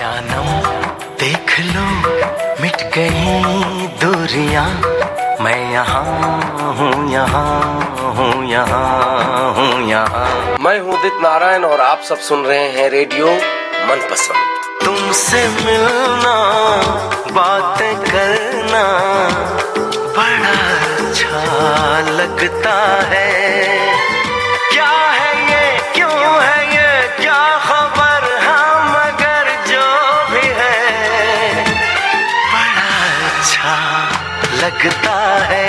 जानम देख लो मिट गई दूरियां, मैं यहाँ हूँ यहाँ हूँ यहाँ हूँ यहाँ। मैं हूँ उदित नारायण और आप सब सुन रहे हैं रेडियो मनपसंद। तुमसे मिलना बातें करना बड़ा अच्छा लगता है। क्या है ये क्यों है ये क्या खबर, हाँ मगर जो भी है बड़ा अच्छा लगता है।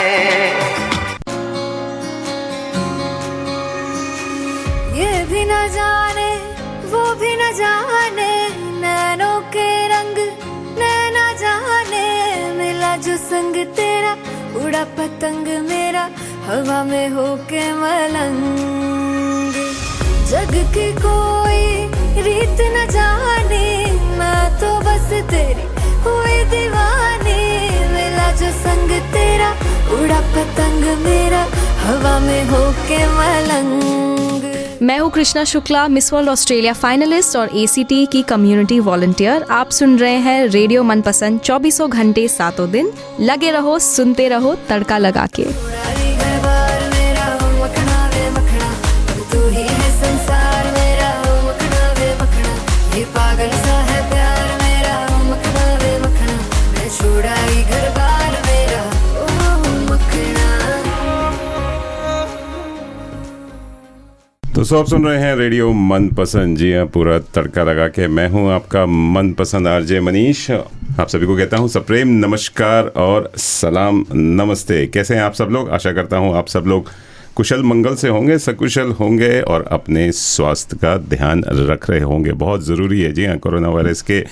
ये भी न जाने वो भी न जाने, नैनों के रंग नैना जाने, मिला जो संग तेरा उड़ा पतंग मेरा हवा में होके मलंग। जग की कोई रीत न जाने, मैं तो बस तेरी हुई दीवानी, मिला जो संग तेरा उड़ा पतंग मेरा हवा में होके मलंग। मैं हूँ Krishna Shukla, miss world Australia finalist और ACT की कम्युनिटी वॉलंटियर। आप सुन रहे हैं रेडियो मनपसंद 24 घंटे 7 दिन। लगे रहो, सुनते रहो, तड़का लगा के। तो सब सुन रहे हैं रेडियो मनपसंद, जी हाँ, पूरा तड़का लगा के। मैं हूं आपका मनपसंद RJ मनीष। आप सभी को कहता हूं सप्रेम नमस्कार और सलाम नमस्ते। कैसे हैं आप सब लोग? आशा करता हूं आप सब लोग कुशल मंगल से होंगे, सकुशल होंगे और अपने स्वास्थ्य का ध्यान रख रहे होंगे। बहुत ज़रूरी है। जी हाँ, कोरोना वायरस के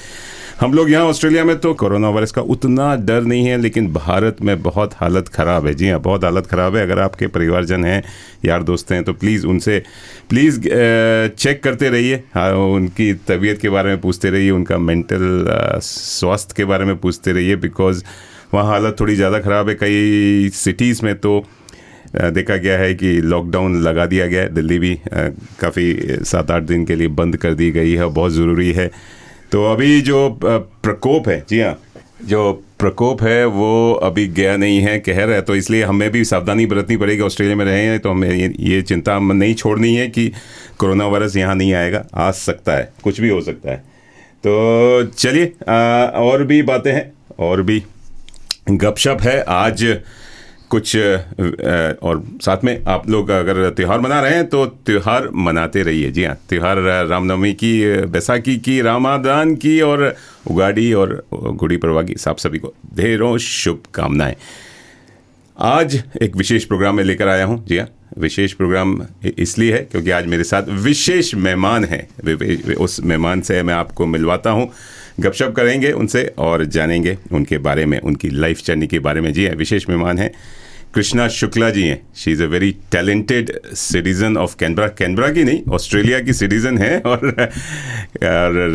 हम लोग यहाँ ऑस्ट्रेलिया में तो कोरोना वायरस का उतना डर नहीं है, लेकिन भारत में बहुत हालत ख़राब है। जी हाँ, बहुत हालत ख़राब है। अगर आपके परिवारजन हैं, यार दोस्त हैं, तो प्लीज़ उनसे चेक करते रहिए। हाँ, उनकी तबीयत के बारे में पूछते रहिए, उनका मेंटल स्वास्थ्य के बारे में पूछते रहिए, बिकॉज़ वहाँ हालत थोड़ी ज़्यादा ख़राब है। कई सिटीज़ में तो देखा गया है कि लॉकडाउन लगा दिया गया है। दिल्ली भी काफ़ी 7-8 दिन के लिए बंद कर दी गई है। बहुत ज़रूरी है। तो अभी जो प्रकोप है, जी हाँ, जो प्रकोप है वो अभी गया नहीं है, कहर है, तो इसलिए हमें भी सावधानी बरतनी पड़ेगी। ऑस्ट्रेलिया में रहे हैं तो हमें ये चिंता नहीं छोड़नी है कि कोरोना वायरस यहाँ नहीं आएगा। आ सकता है, कुछ भी हो सकता है। तो चलिए, और भी बातें हैं और भी गपशप है आज कुछ, और साथ में आप लोग अगर त्यौहार मना रहे हैं तो त्यौहार मनाते रहिए। जी हाँ, त्यौहार रामनवमी की, बैसाखी की, रामादान की और उगाड़ी और गुड़ी पड़वा की आप सभी को ढेरों शुभकामनाएं। आज एक विशेष प्रोग्राम में लेकर आया हूँ। जी हाँ, विशेष प्रोग्राम इसलिए है क्योंकि आज मेरे साथ विशेष मेहमान हैं। उस मेहमान से मैं आपको मिलवाता हूँ, गपशप करेंगे उनसे और जानेंगे उनके बारे में, उनकी लाइफ जर्नी के बारे में। जी हाँ, विशेष मेहमान हैं कृष्णा शुक्ला जी हैं। She is a very talented citizen of Canberra. Canberra की नहीं, ऑस्ट्रेलिया की सिटीज़न है और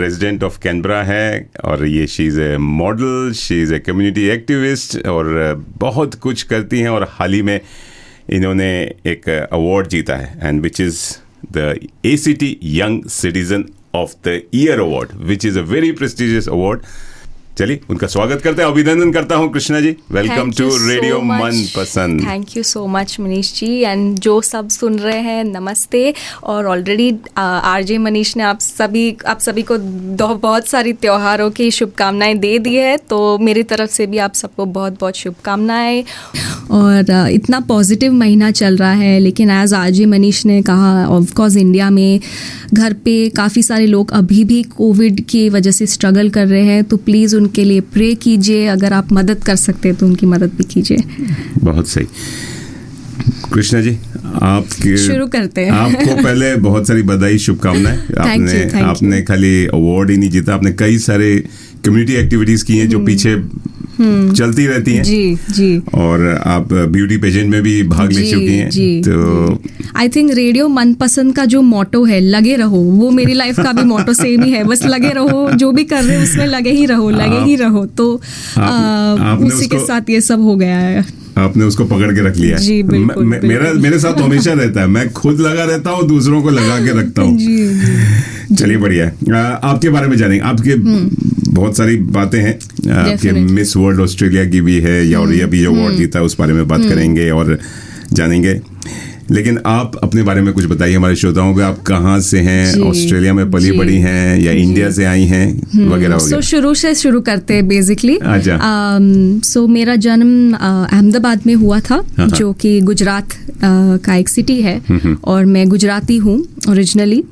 रेजिडेंट ऑफ कैनबरा है। और ये she is a model, she is a community activist और बहुत कुछ करती हैं। और हाल ही में इन्होंने एक अवार्ड जीता है, and which is the ACT young citizen of the year award, which is a very prestigious award. चलिए, उनका स्वागत करते हैं, अभिनंदन करता हूँ Krishna ji. Welcome to radio Manpasand. Thank you so much Manish ji. And जो सब सुन रहे हैं, नमस्ते। और ऑलरेडी RJ मनीष ने आप सभी को बहुत सारी त्योहारों की शुभकामनाएं दे दी है, तो मेरी तरफ से भी आप सबको बहुत बहुत शुभकामनाएं। और इतना पॉजिटिव महीना चल रहा है, लेकिन एज RJ मनीष ने कहा, ऑफकोर्स इंडिया में घर पे काफ़ी सारे लोग अभी भी कोविड की वजह से स्ट्रगल कर रहे हैं, तो प्लीज़ उनके लिए प्रे कीजिए। अगर आप मदद कर सकते हैं तो उनकी मदद भी कीजिए। बहुत सही। कृष्णा जी, आपके शुरू करते हैं। आपको पहले बहुत सारी बधाई, शुभकामनाएं। आपने खाली अवार्ड ही नहीं जीता, आपने कई सारे कम्युनिटी एक्टिविटीज की हैं जो पीछे चलती रहती हैं। जी। और आप ब्यूटी पेजेंट में भी भाग ले चुकी हैं। तो आई थिंक रेडियो मनपसंद का जो मोटो है, लगे रहो, वो मेरी लाइफ का भी मोटो सेम ही है। बस लगे रहो, जो भी कर रहे हो उसमें लगे ही रहो। तो उसी के साथ ये सब हो गया है। आपने उसको पकड़ के रख लिया है। जी, बिल्कुल। मेरे साथ हमेशा रहता है, मैं खुद लगा रहता हूँ, दूसरों को लगा के रखता हूँ। चलिए बढ़िया है। आपके बारे में जानेंगे, आपके बहुत सारी बातें हैं, आपके Definitely. मिस वर्ल्ड ऑस्ट्रेलिया की भी है, या और ये अभी जो अवार्ड जीता है उस बारे में बात करेंगे और जानेंगे। लेकिन आप अपने बारे में कुछ बताइए हमारे श्रोताओं को, आप कहाँ से हैं, जी, ऑस्ट्रेलिया में पली जी, बड़ी हैं या इंडिया से आई हैं, वगैरह सो वगैरह। शुरू से शुरू करते हैं बेसिकली। अच्छा। सो मेरा जन्म अहमदाबाद में हुआ था, हाँ। जो कि गुजरात का एक सिटी है, और मैं गुजराती हूँ ओरिजिनली।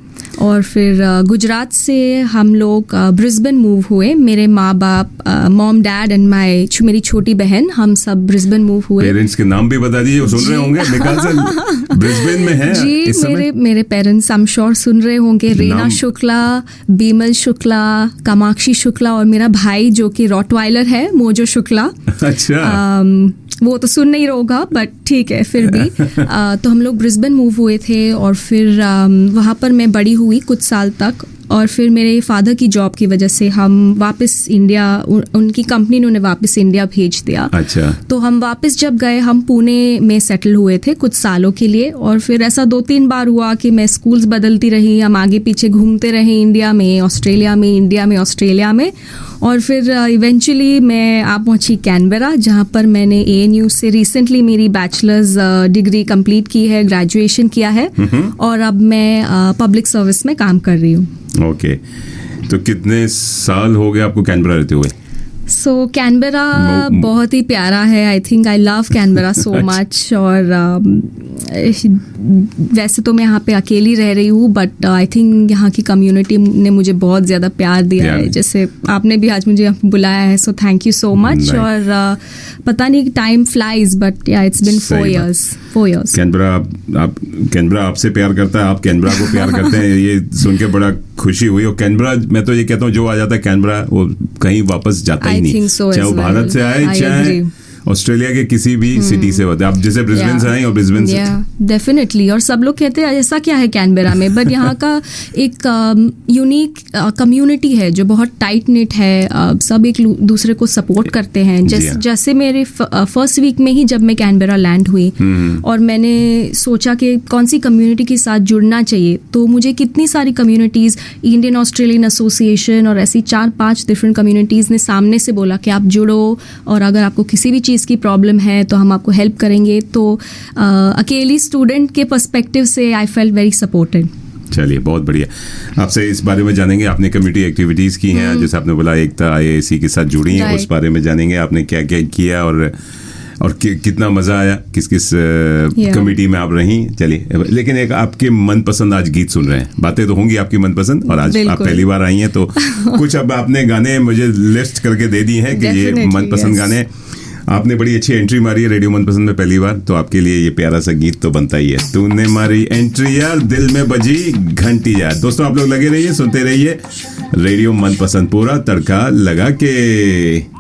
और फिर गुजरात से हम लोग ब्रिस्बेन मूव हुए। मेरे माँ बाप, मॉम डैड एंड मेरी छोटी बहन, हम सब ब्रिस्बेन मूव हुए। पेरेंट्स के नाम भी बता दीजिए, वो सुन रहे होंगे निकाल से ब्रिस्बेन में है जी, इस समय। मेरे पेरेंट्स आई एम श्योर सुन रहे होंगे। रीना नाम? शुक्ला, बीमल शुक्ला, कामाक्षी शुक्ला, और मेरा भाई जो कि रॉटवाइलर है, मोजो शुक्ला। अच्छा। वो तो सुन नहीं रहा होगा, बट ठीक है फिर भी। तो हम लोग ब्रिस्बेन मूव हुए थे, और फिर वहाँ पर मैं बड़ी हुई कुछ साल तक। और फिर मेरे फादर की जॉब की वजह से हम वापस इंडिया, उनकी कंपनी ने उन्हें वापस इंडिया भेज दिया। अच्छा। तो हम वापस जब गए, हम पुणे में सेटल हुए थे कुछ सालों के लिए। और फिर ऐसा 2-3 बार हुआ कि मैं स्कूल्स बदलती रही, हम आगे पीछे घूमते रहे, इंडिया में, ऑस्ट्रेलिया में, इंडिया में, ऑस्ट्रेलिया में। और फिर इवेंचुअली मैं आ पहुंची कैनबरा, जहां पर मैंने ANU से रिसेंटली मेरी बैचलर्स डिग्री कंप्लीट की है, ग्रेजुएशन किया है, और अब मैं पब्लिक सर्विस में काम कर रही हूँ। ओके, तो कितने साल हो गए आपको कैनबरा रहते हुए? सो कैनबरा बहुत ही प्यारा है। आई think I love Canberra so much. और वैसे तो मैं यहाँ पे अकेली रह रही हूँ, बट आई थिंक यहाँ की कम्युनिटी ने मुझे बहुत ज़्यादा प्यार दिया है, जैसे आपने भी आज मुझे बुलाया है, so thank you so much. और पता नहीं टाइम फ्लाइज, बट या इट्स बिन 4 years। कैनबरा आपसे प्यार करता है, आप कैनबरा को प्यार करते हैं, ये सुन के बड़ा खुशी हुई। और कैनबरा, मैं तो ये कहता हूँ, जो आ जाता है कैनबरा वो कहीं वापस जाता ही I नहीं, think so चाहे वो as well. भारत से आए, I चाहे agree. ऑस्ट्रेलिया के किसी भी सिटी से होते हैं। आप जैसे ब्रिस्बेन से आए और ब्रिस्बेन से। डेफिनेटली। और सब लोग कहते हैं ऐसा क्या है कैनबरा में, बट यहाँ का एक यूनिक कम्युनिटी है जो बहुत टाइट निट है। सब एक दूसरे को सपोर्ट करते हैं। जैसे मेरे फर्स्ट वीक में ही जब मैं कैनबरा लैंड हुई और मैंने सोचा कि कौन सी कम्युनिटी के साथ जुड़ना चाहिए, तो मुझे कितनी सारी कम्युनिटीज़, इंडियन ऑस्ट्रेलियन एसोसिएशन और ऐसी 4-5 डिफरेंट कम्युनिटीज़ ने सामने से बोला कि आप जुड़ो, और अगर आपको किसी भी चीज़ की प्रॉब्लम है तो हम आपको हेल्प करेंगे। तो अकेली स्टूडेंट के पर्सपेक्टिव से आई फेल्ट वेरी सपोर्टेड। चलिए, बहुत बढ़िया। आपसे इस बारे में जानेंगे, आपने कम्युनिटी एक्टिविटीज़ की हैं, जैसे आपने बोला एकता IAC के साथ जुड़ी हैं, उस बारे में जानेंगे आपने क्या क्या किया और कितना मज़ा आया, किस किस कमेटी में आप रही। चलिए, लेकिन एक आपके मनपसंद आज गीत सुन रहे हैं, बातें तो होंगी आपकी मनपसंद, और आज आप पहली बार आई हैं तो कुछ अब आपने गाने मुझे लिस्ट करके दे दिए हैं कि ये मनपसंद गाने। आपने बड़ी अच्छी एंट्री मारी है रेडियो मनपसंद में पहली बार, तो आपके लिए ये प्यारा सा गीत तो बनता ही है। तूने मारी एंट्री यार, दिल में बजी घंटी यार। दोस्तों, आप लोग लगे रहिए, सुनते रहिए रेडियो मनपसंद, पूरा तड़का लगा के।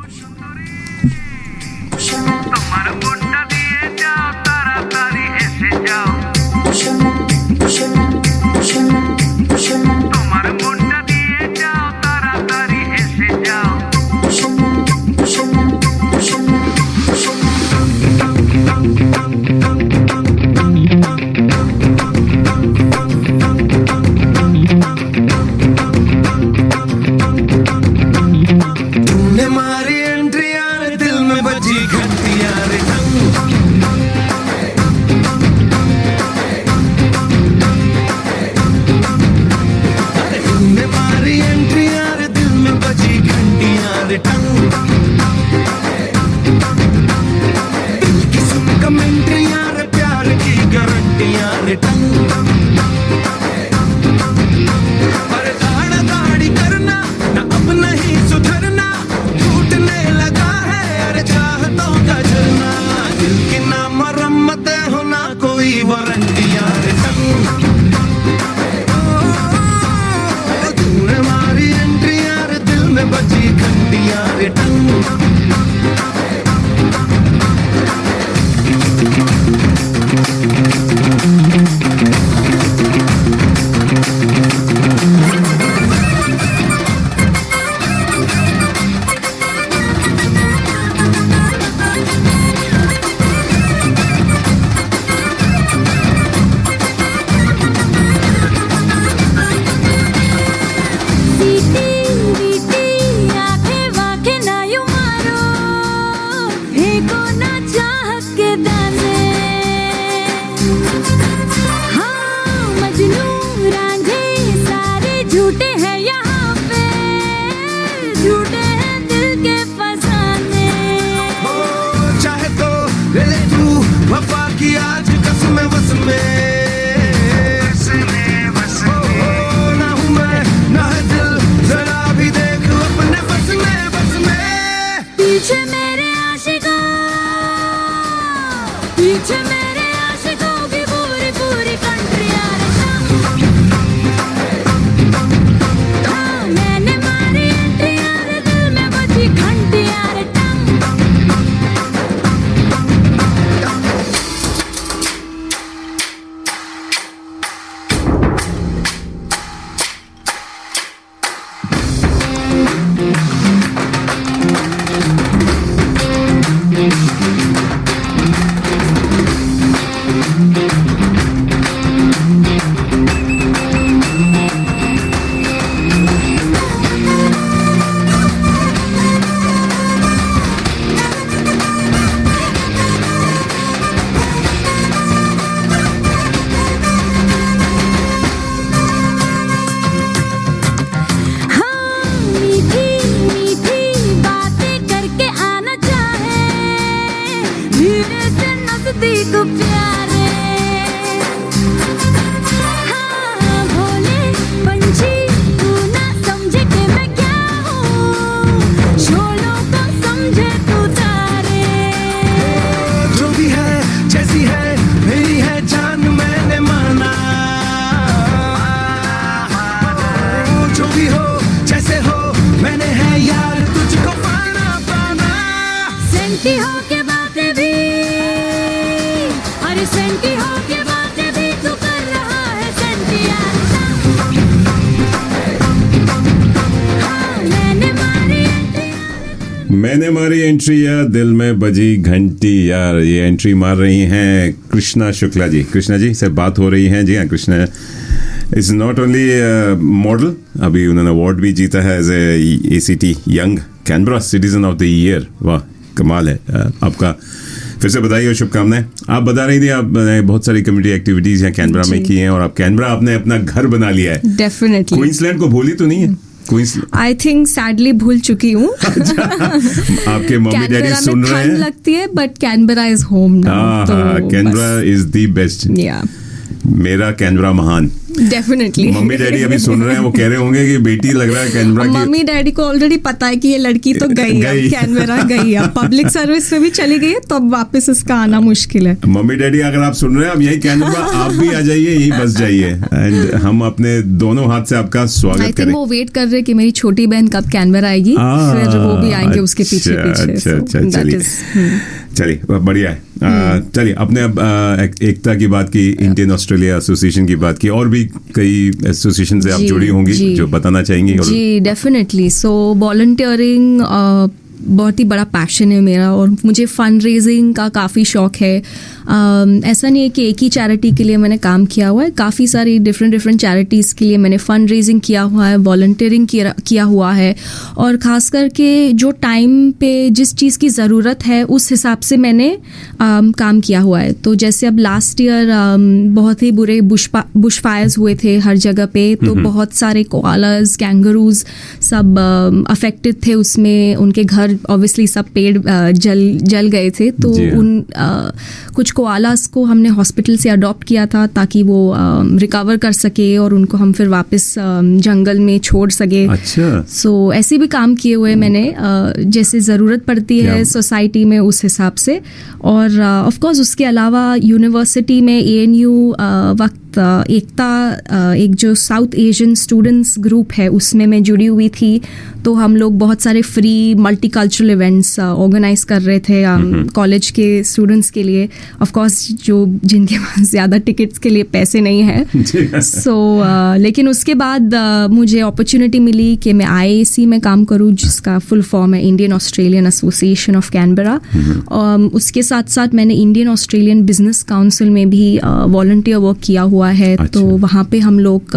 झूठे हैं दिल के फसाने। चाहे तो ले ले तू वफा की आज कसम बस में, ना हूँ मैं ना है दिल, जरा भी देख अपने बस में। पीछे मेरे आशिकों, पीछे मेरे आशिकों की पूरी पूरी कंट्री आ रही। हाँ, मैंने मारी एंट्री यार, दिल में बजी घंटी यार। सेंटी हो के बातें भी, अरे सेंटी हो के बातें भी तू कर रहा है सेंटी यार। हाँ, मैंने मारी एंट्री यार, दिल में बजी घंटी यार। ये एंट्री मार रही हैं कृष्णा शुक्ला जी। कृष्णा जी से बात हो रही है। जी हाँ, Krishna is not only model, अभी उन्होंने अवार्ड भी जीता है as a ACT young Canberra citizen of the year. वाह, कमाल है। आपका फिर से बधाई और शुभकामनाएं। आप बता रही थी आपने बहुत सारी कम्युनिटी एक्टिविटीज यहाँ कैनबरा में की हैं, और आप कैनबरा आपने अपना घर बना लिया है। डेफिनेटली। क्वींसलैंड को भूली तो नहीं है? आई थिंक सैडली भूल चुकी हूँ। आपके मम्मी डैडी सुन रहे हैं? लगती है but Canberra is home now. Canberra is the best. मेरा कैनबरा महान। डेफिनेटली। मम्मी डैडी अभी सुन रहे हैं, वो कह रहे होंगे कि बेटी लग रहा है कैनबरा की। मम्मी डैडी को ऑलरेडी पता है कि ये लड़की तो गई है, कैनबरा गई है, पब्लिक सर्विस में भी चली गई है, तो अब वापस इसका आना मुश्किल है। मम्मी डैडी अगर आप सुन रहे हैं, अब यही कैनबरा आप भी आ जाइए, यही बस जाइए, एंड हम अपने दोनों हाथ से आपका स्वागत करें। वो वेट कर रहे हैं कि मेरी छोटी बहन कब कैनबरा आएगी, फिर वो भी आएंगे उसके पीछे पीछे। चलिए बढ़िया है। चलिए, अपने अब एकता की बात की, इंडियन ऑस्ट्रेलिया एसोसिएशन की बात की, और भी कई एसोसिएशन से आप जुड़ी होंगी जो बताना चाहेंगी। जी डेफिनेटली। सो वॉलंटियरिंग बहुत ही बड़ा पैशन है मेरा, और मुझे फंड रेजिंग का काफ़ी शौक है। ऐसा नहीं है कि एक ही चैरिटी के लिए मैंने काम किया हुआ है, काफ़ी सारी डिफरेंट चैरिटीज़ के लिए मैंने फंड रेजिंग किया हुआ है, वॉलंटियरिंग किया हुआ है, और ख़ास करके जो टाइम पे जिस चीज़ की ज़रूरत है उस हिसाब से मैंने काम किया हुआ है। तो जैसे अब लास्ट ईयर बहुत ही बुरे बुश फायर्स हुए थे हर जगह पे, तो बहुत सारे कोआलास, कैंगरूज सब अफेक्टेड थे उसमें, उनके घर ऑब्वियसली सब पेड़ जल गए थे। तो उन कुछ कोआलास को हमने हॉस्पिटल से अडॉप्ट किया था ताकि वो रिकवर कर सके और उनको हम फिर वापस जंगल में छोड़ सके। अच्छा। सो ऐसे भी काम किए हुए मैंने, जैसे ज़रूरत पड़ती है सोसाइटी में उस हिसाब से। और ऑफ कोर्स उसके अलावा यूनिवर्सिटी में ANU वक्त एकता, एक जो साउथ एशियन स्टूडेंट्स ग्रुप है उसमें मैं जुड़ी हुई थी। तो हम लोग बहुत सारे फ्री मल्टीकल्चरल इवेंट्स ऑर्गेनाइज कर रहे थे कॉलेज के स्टूडेंट्स के लिए। ऑफ कोर्स जिनके पास ज़्यादा टिकट्स के लिए पैसे नहीं हैं। सो लेकिन उसके बाद मुझे अपॉर्चुनिटी मिली कि मैं IAC में काम करूँ, जिसका फुल फॉर्म है Indian Australian association of Canberra. उसके साथ साथ मैंने इंडियन ऑस्ट्रेलियन बिजनेस काउंसिल में भी वॉलंटियर वर्क किया हुआ है। तो वहाँ पे हम लोग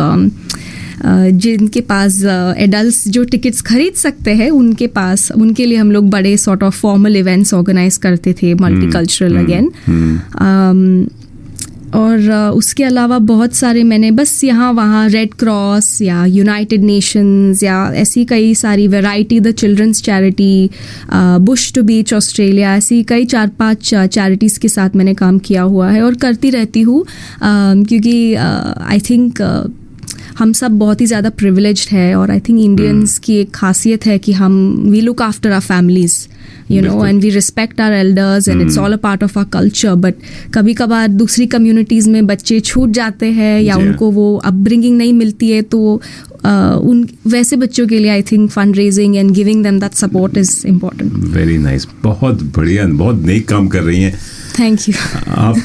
जिनके पास एडल्ट्स जो टिकट्स खरीद सकते हैं उनके लिए हम लोग बड़े sort of formal events organise करते थे, मल्टीकल्चरल अगेन। और उसके अलावा बहुत सारे मैंने बस यहाँ वहाँ रेड क्रॉस या यूनाइटेड नेशंस या ऐसी कई सारी variety, the children's charity, bush to beach Australia, ऐसी कई 4-5 चैरिटीज़ के साथ मैंने काम किया हुआ है और करती रहती हूँ, क्योंकि आई थिंक हम सब बहुत ही ज़्यादा प्रिविलेज्ड है और आई थिंक इंडियंस की एक खासियत है कि हम we look after our families, you know, and we respect our elders and it's all a part of our culture, but कभी कभार दूसरी कम्युनिटीज़ में बच्चे छूट जाते हैं या उनको वो अपब्रिंगिंग नहीं मिलती है, तो उन वैसे बच्चों के लिए I think fund raising and giving them that support is important. Very nice, बहुत बढ़िया, बहुत नेक काम कर रही हैं। Thank you. आप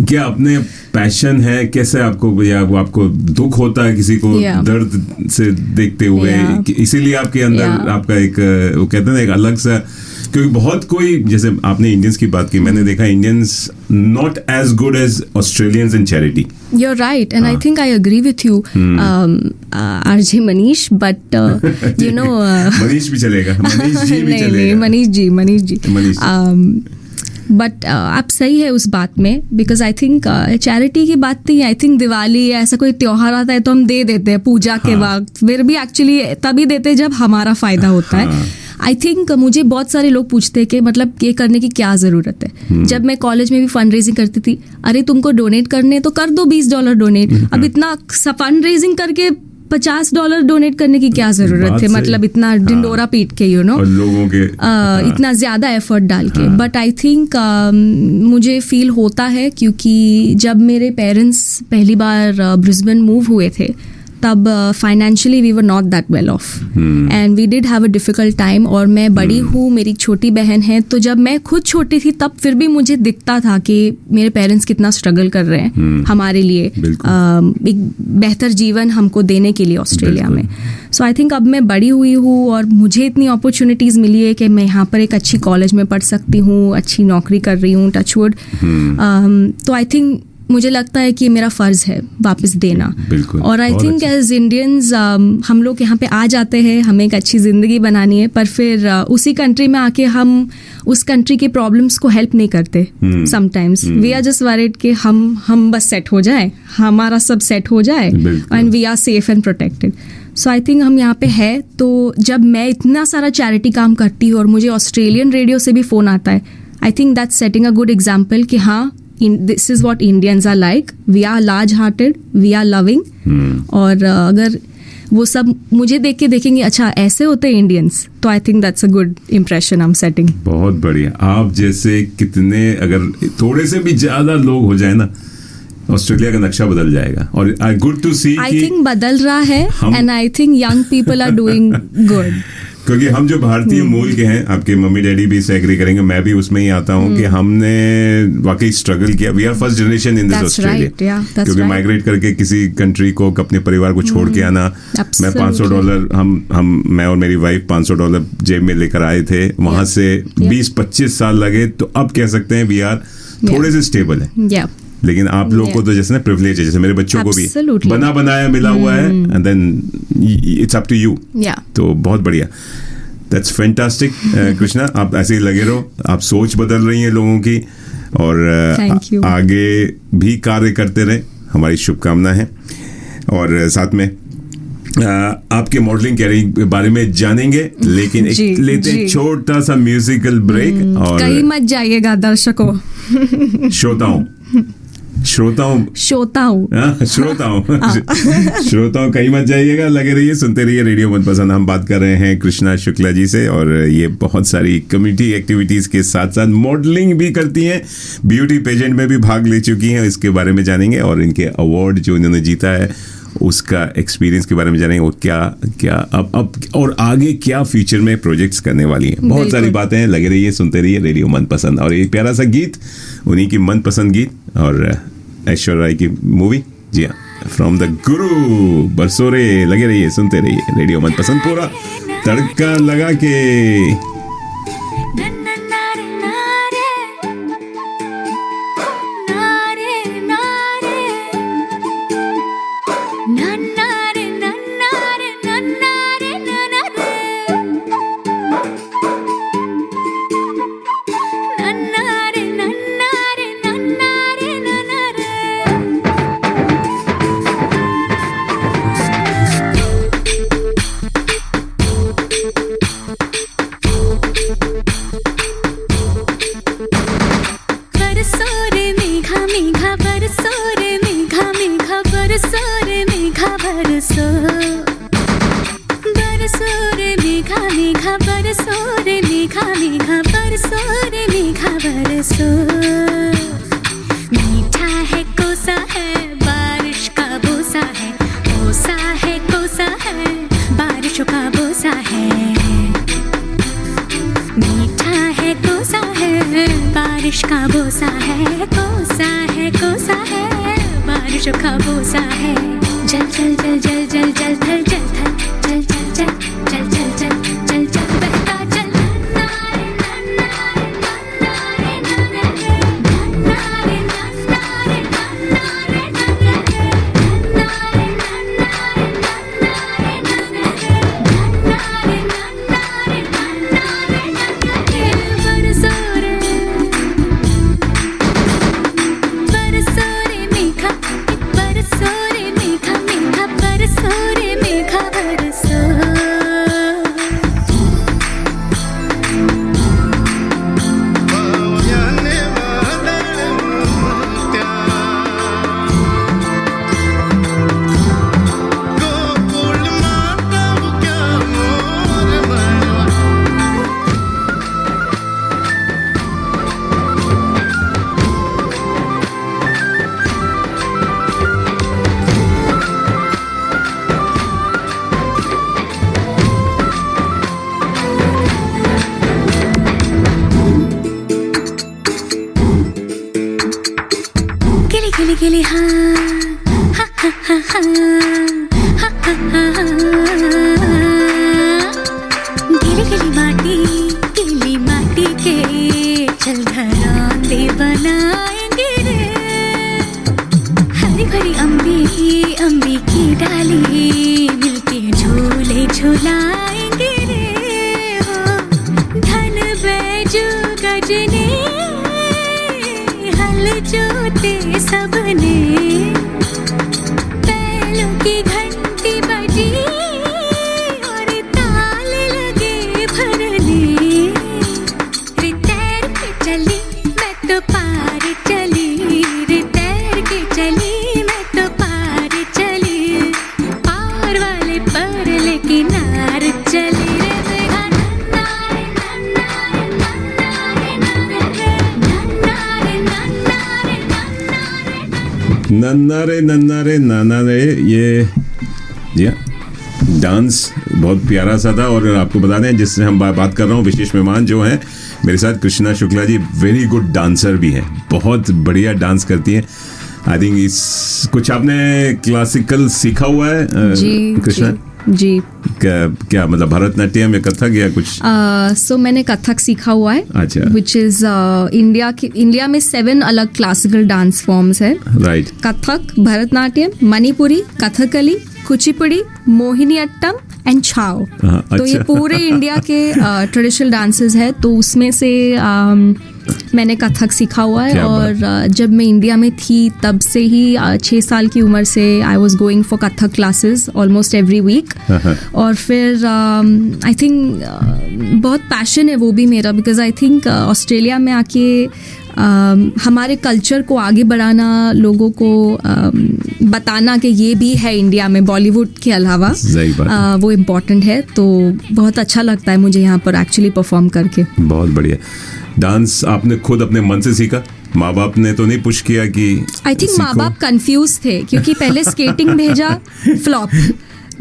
क्या अपने पैशन है, कैसे आपको, या आपको दुख होता है किसी को दर्द से देखते हुए, इसीलिए आपके अंदर आपका एक वो कहते हैं ना एक अलग सा, क्योंकि बहुत कोई, जैसे आपने इंडियंस की बात की, मैंने देखा Indians not as good as Australians in charity. You're right, and I think I agree with you, RJ Manish, but you know, Manish भी चलेगा, मनीष जी भी चलेगा। नहीं, मनीष जी। बट आप सही है उस बात में, बिकॉज आई थिंक चैरिटी की बात नहीं, आई थिंक दिवाली या ऐसा कोई त्योहार आता है तो हम दे देते हैं पूजा के वक्त, फिर भी एक्चुअली तभी देते हैं जब हमारा फायदा होता है। आई थिंक मुझे बहुत सारे लोग पूछते हैं कि मतलब ये करने की क्या ज़रूरत है। जब मैं कॉलेज में भी फंड रेजिंग करती थी, अरे तुमको डोनेट करने तो कर दो $20 डोनेट, अब इतना फंड रेजिंग करके $50 डोनेट करने की क्या ज़रूरत है, मतलब इतना डिंडोरा पीट के लोगों के इतना ज़्यादा एफर्ट डाल के। बट आई थिंक मुझे फील होता है, क्योंकि जब मेरे पेरेंट्स पहली बार ब्रिस्बेन मूव हुए थे, तब financially we were not that well off and we did have a difficult time. और मैं बड़ी हूँ, मेरी छोटी बहन है, तो जब मैं खुद छोटी थी तब फिर भी मुझे दिखता था कि मेरे पेरेंट्स कितना स्ट्रगल कर रहे हैं हमारे लिए एक बेहतर जीवन हमको देने के लिए ऑस्ट्रेलिया में। सो आई थिंक अब मैं बड़ी हुई हूँ और मुझे इतनी अपॉर्चुनिटीज़ मिली है कि मैं यहाँ पर एक अच्छी कॉलेज में पढ़ सकती हूँ, अच्छी नौकरी कर रही हूँ, टचवुड। तो आई थिंक मुझे लगता है कि मेरा फ़र्ज़ है वापस देना। और आई थिंक एज इंडियंस हम लोग यहाँ पे आ जाते हैं, हमें एक अच्छी ज़िंदगी बनानी है, पर फिर उसी कंट्री में आके हम उस कंट्री के प्रॉब्लम्स को हेल्प नहीं करते। Sometimes we are just worried कि हम बस सेट हो जाए, हमारा सब सेट हो जाए and we are safe and protected. So I think हम यहाँ पे है, तो जब मैं इतना सारा चैरिटी काम करती हूँ और मुझे ऑस्ट्रेलियन रेडियो से भी फ़ोन आता है, आई think that's setting a good example कि हाँ, this is what Indians are like. We are large-hearted, we are loving. और अगर वो सब मुझे देख के देखेंगे अच्छा ऐसे होते हैं इंडियंस, तो I think that's a good impression I am setting. बहुत बढ़िया। आप जैसे कितने, अगर थोड़े से भी ज्यादा लोग हो जाए ना, ऑस्ट्रेलिया का नक्शा बदल जाएगा। और good to see, I think बदल रहा है and I think young people are doing good, क्योंकि हम जो भारतीय मूल के हैं, आपके मम्मी डैडी भी इससे एग्री करेंगे, मैं भी उसमें ही आता हूँ कि हमने वाकई स्ट्रगल किया। We are first generation in this Australia, क्योंकि माइग्रेट करके किसी कंट्री को, अपने परिवार को छोड़ के आना। मैं $500 मैं और मेरी वाइफ $500 जेब में लेकर आए थे, वहां से 20-25 साल लगे। तो अब कह सकते हैं वी आर थोड़े से स्टेबल है। लेकिन आप लोगों को तो जैसे ना प्रिविलेज है, जैसे मेरे बच्चों को भी बना बनाया मिला हुआ है, and then it's up to you. तो बहुत बढ़िया, दैट्स फैंटास्टिक। कृष्णा, आप ऐसे ही लगे रहो, आप सोच बदल रही हैं लोगों की, और आगे भी कार्य करते रहे, हमारी शुभकामना है। और साथ में आपके मॉडलिंग कैरियर के बारे में जानेंगे, लेकिन एक लेते हैं छोटा सा म्यूजिकल ब्रेक। और कहीं मत जाइएगा दर्शकों, श्रोताओं कहीं मत जाइएगा, लगे रहिए, सुनते रहिए रेडियो मनपसंद। हम बात कर रहे हैं कृष्णा शुक्ला जी से, और ये बहुत सारी कम्युनिटी एक्टिविटीज के साथ साथ मॉडलिंग भी करती हैं, ब्यूटी पेजेंट में भी भाग ले चुकी हैं, इसके बारे में जानेंगे। और इनके अवार्ड जो इन्होंने जीता है उसका एक्सपीरियंस के बारे में जानेंगे, और क्या अब और आगे क्या फ्यूचर में प्रोजेक्ट्स करने वाली हैं। बहुत सारी बातें हैं, लगे रहिए, सुनते रहिए रेडियो मनपसंद। और एक प्यारा सा गीत, उन्हीं की मनपसंद गीत, और ऐश्वर्या राय की मूवी, जी हाँ, फ्रॉम द गुरु, बरसोरे। लगे रहिए, सुनते रहिए रेडियो मनपसंद, पूरा तड़का लगा के। बरसो रे मेघा मेघा बरसो रे मेघा बरसो मीठा है कोसा है बारिश का बोसा है कोसा है कोसा है बारिशों का बोसा है मीठा है कोसा है बारिश का बोसा है कोसा है कोसा है बारिशों का बोसा है जल जल जल जल जल जल थल जल थल जल जल जल जल जल जल जल जल बहता जल नारे नारे नारे नारे नारे नारे नारे गिली गिली हाँ हा हा हा हा हा हा हा गिली माटी के चल घरांदे बनाएंगे रे हरी भरी अम्बी की डाली मिलके झूले झूलाएंगे रे धन बैजू गजने हल जोते सबने बैलों की घंटी बजी और ताल लगे भरने रे तैर के चली मैं तो पार चली रे तैर के चली मैं तो पार चली पार वाले पर लेकिन नार चली रे मेघा नन्नारे नन्नारे नन्नारे नन्नारे नन्नारे नन्नारे नन्नारे नन्नारे ये डांस बहुत प्यारा सा था। और आपको बता दें जिससे हम बात कर रहा हूँ विशेष मेहमान जो हैं मेरे साथ Krishna Shukla ji very good dancer भी हैं, बहुत बढ़िया डांस करती हैं। आई थिंक इस कुछ आपने क्लासिकल सीखा हुआ है जी कृष्णा? जी क्या मतलब भरतनाट्यम या कथक या कुछ? सो मैंने कथक सीखा हुआ है। अच्छा। विच इज इंडिया में 7 अलग क्लासिकल डांस फॉर्म्स है। राइट। कथक, भरतनाट्यम, मणिपुरी, कथकली, कुचिपुड़ी, मोहिनीअट्टम एंड छाओ। तो ये पूरे इंडिया के ट्रेडिशनल डांसेस है। तो उसमें से मैंने कथक सीखा हुआ है। और जब मैं इंडिया में थी तब से ही 6 साल की उम्र से I was going for Kathak classes almost every week. और फिर आई थिंक बहुत पैशन है वो भी मेरा, बिकॉज आई थिंक ऑस्ट्रेलिया में आके हमारे कल्चर को आगे बढ़ाना, लोगों को बताना कि ये भी है इंडिया में बॉलीवुड के अलावा, वो इम्पोर्टेंट है। तो बहुत अच्छा लगता है मुझे यहाँ पर एक्चुअली परफॉर्म करके। बहुत बढ़िया। डांस आपने खुद अपने मन से सीखा? माँ बाप ने तो नहीं पुश किया कि? आई थिंक माँ बाप कंफ्यूज थे क्योंकि पहले स्केटिंग भेजा फ्लॉप,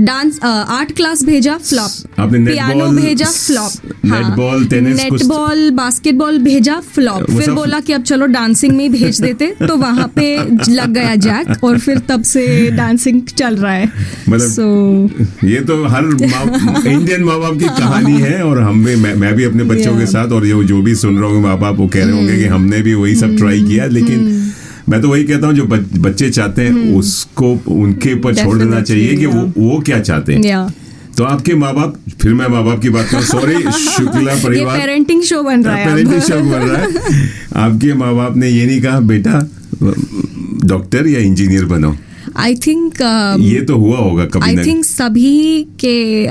डांस आर्ट क्लास भेजा फ्लॉप, पियानो भेजा flop, netball, tennis, netball, basketball भेजा फ्लॉप। फिर बोला कि अब चलो डांसिंग में ही भेज देते, तो वहाँ पे लग गया जैक और फिर तब से डांसिंग चल रहा है। मतलब ये तो हर इंडियन माँ बाप की कहानी है। और हम भी मैं भी अपने बच्चों के साथ, और जो भी सुन रहा हूँ माँ बाप वो कह रहे होंगे कि हमने भी वही सब ट्राई किया। लेकिन मैं तो वही कहता हूँ जो बच्चे चाहते हैं उसको उनके ऊपर छोड़ देना चाहिए कि वो क्या चाहते हैं। तो आपके माँ बाप, फिर मैं माँ बाप की बात करूँ, सॉरी शुक्ला परिवार, पेरेंटिंग शो बन रहा है, पेरेंटिंग शो बन रहा है। आपके माँ बाप ने ये नहीं कहा बेटा डॉक्टर या इंजीनियर बनो? आई थिंक ये तो हुआ होगा कभी आई ना थिंक सभी के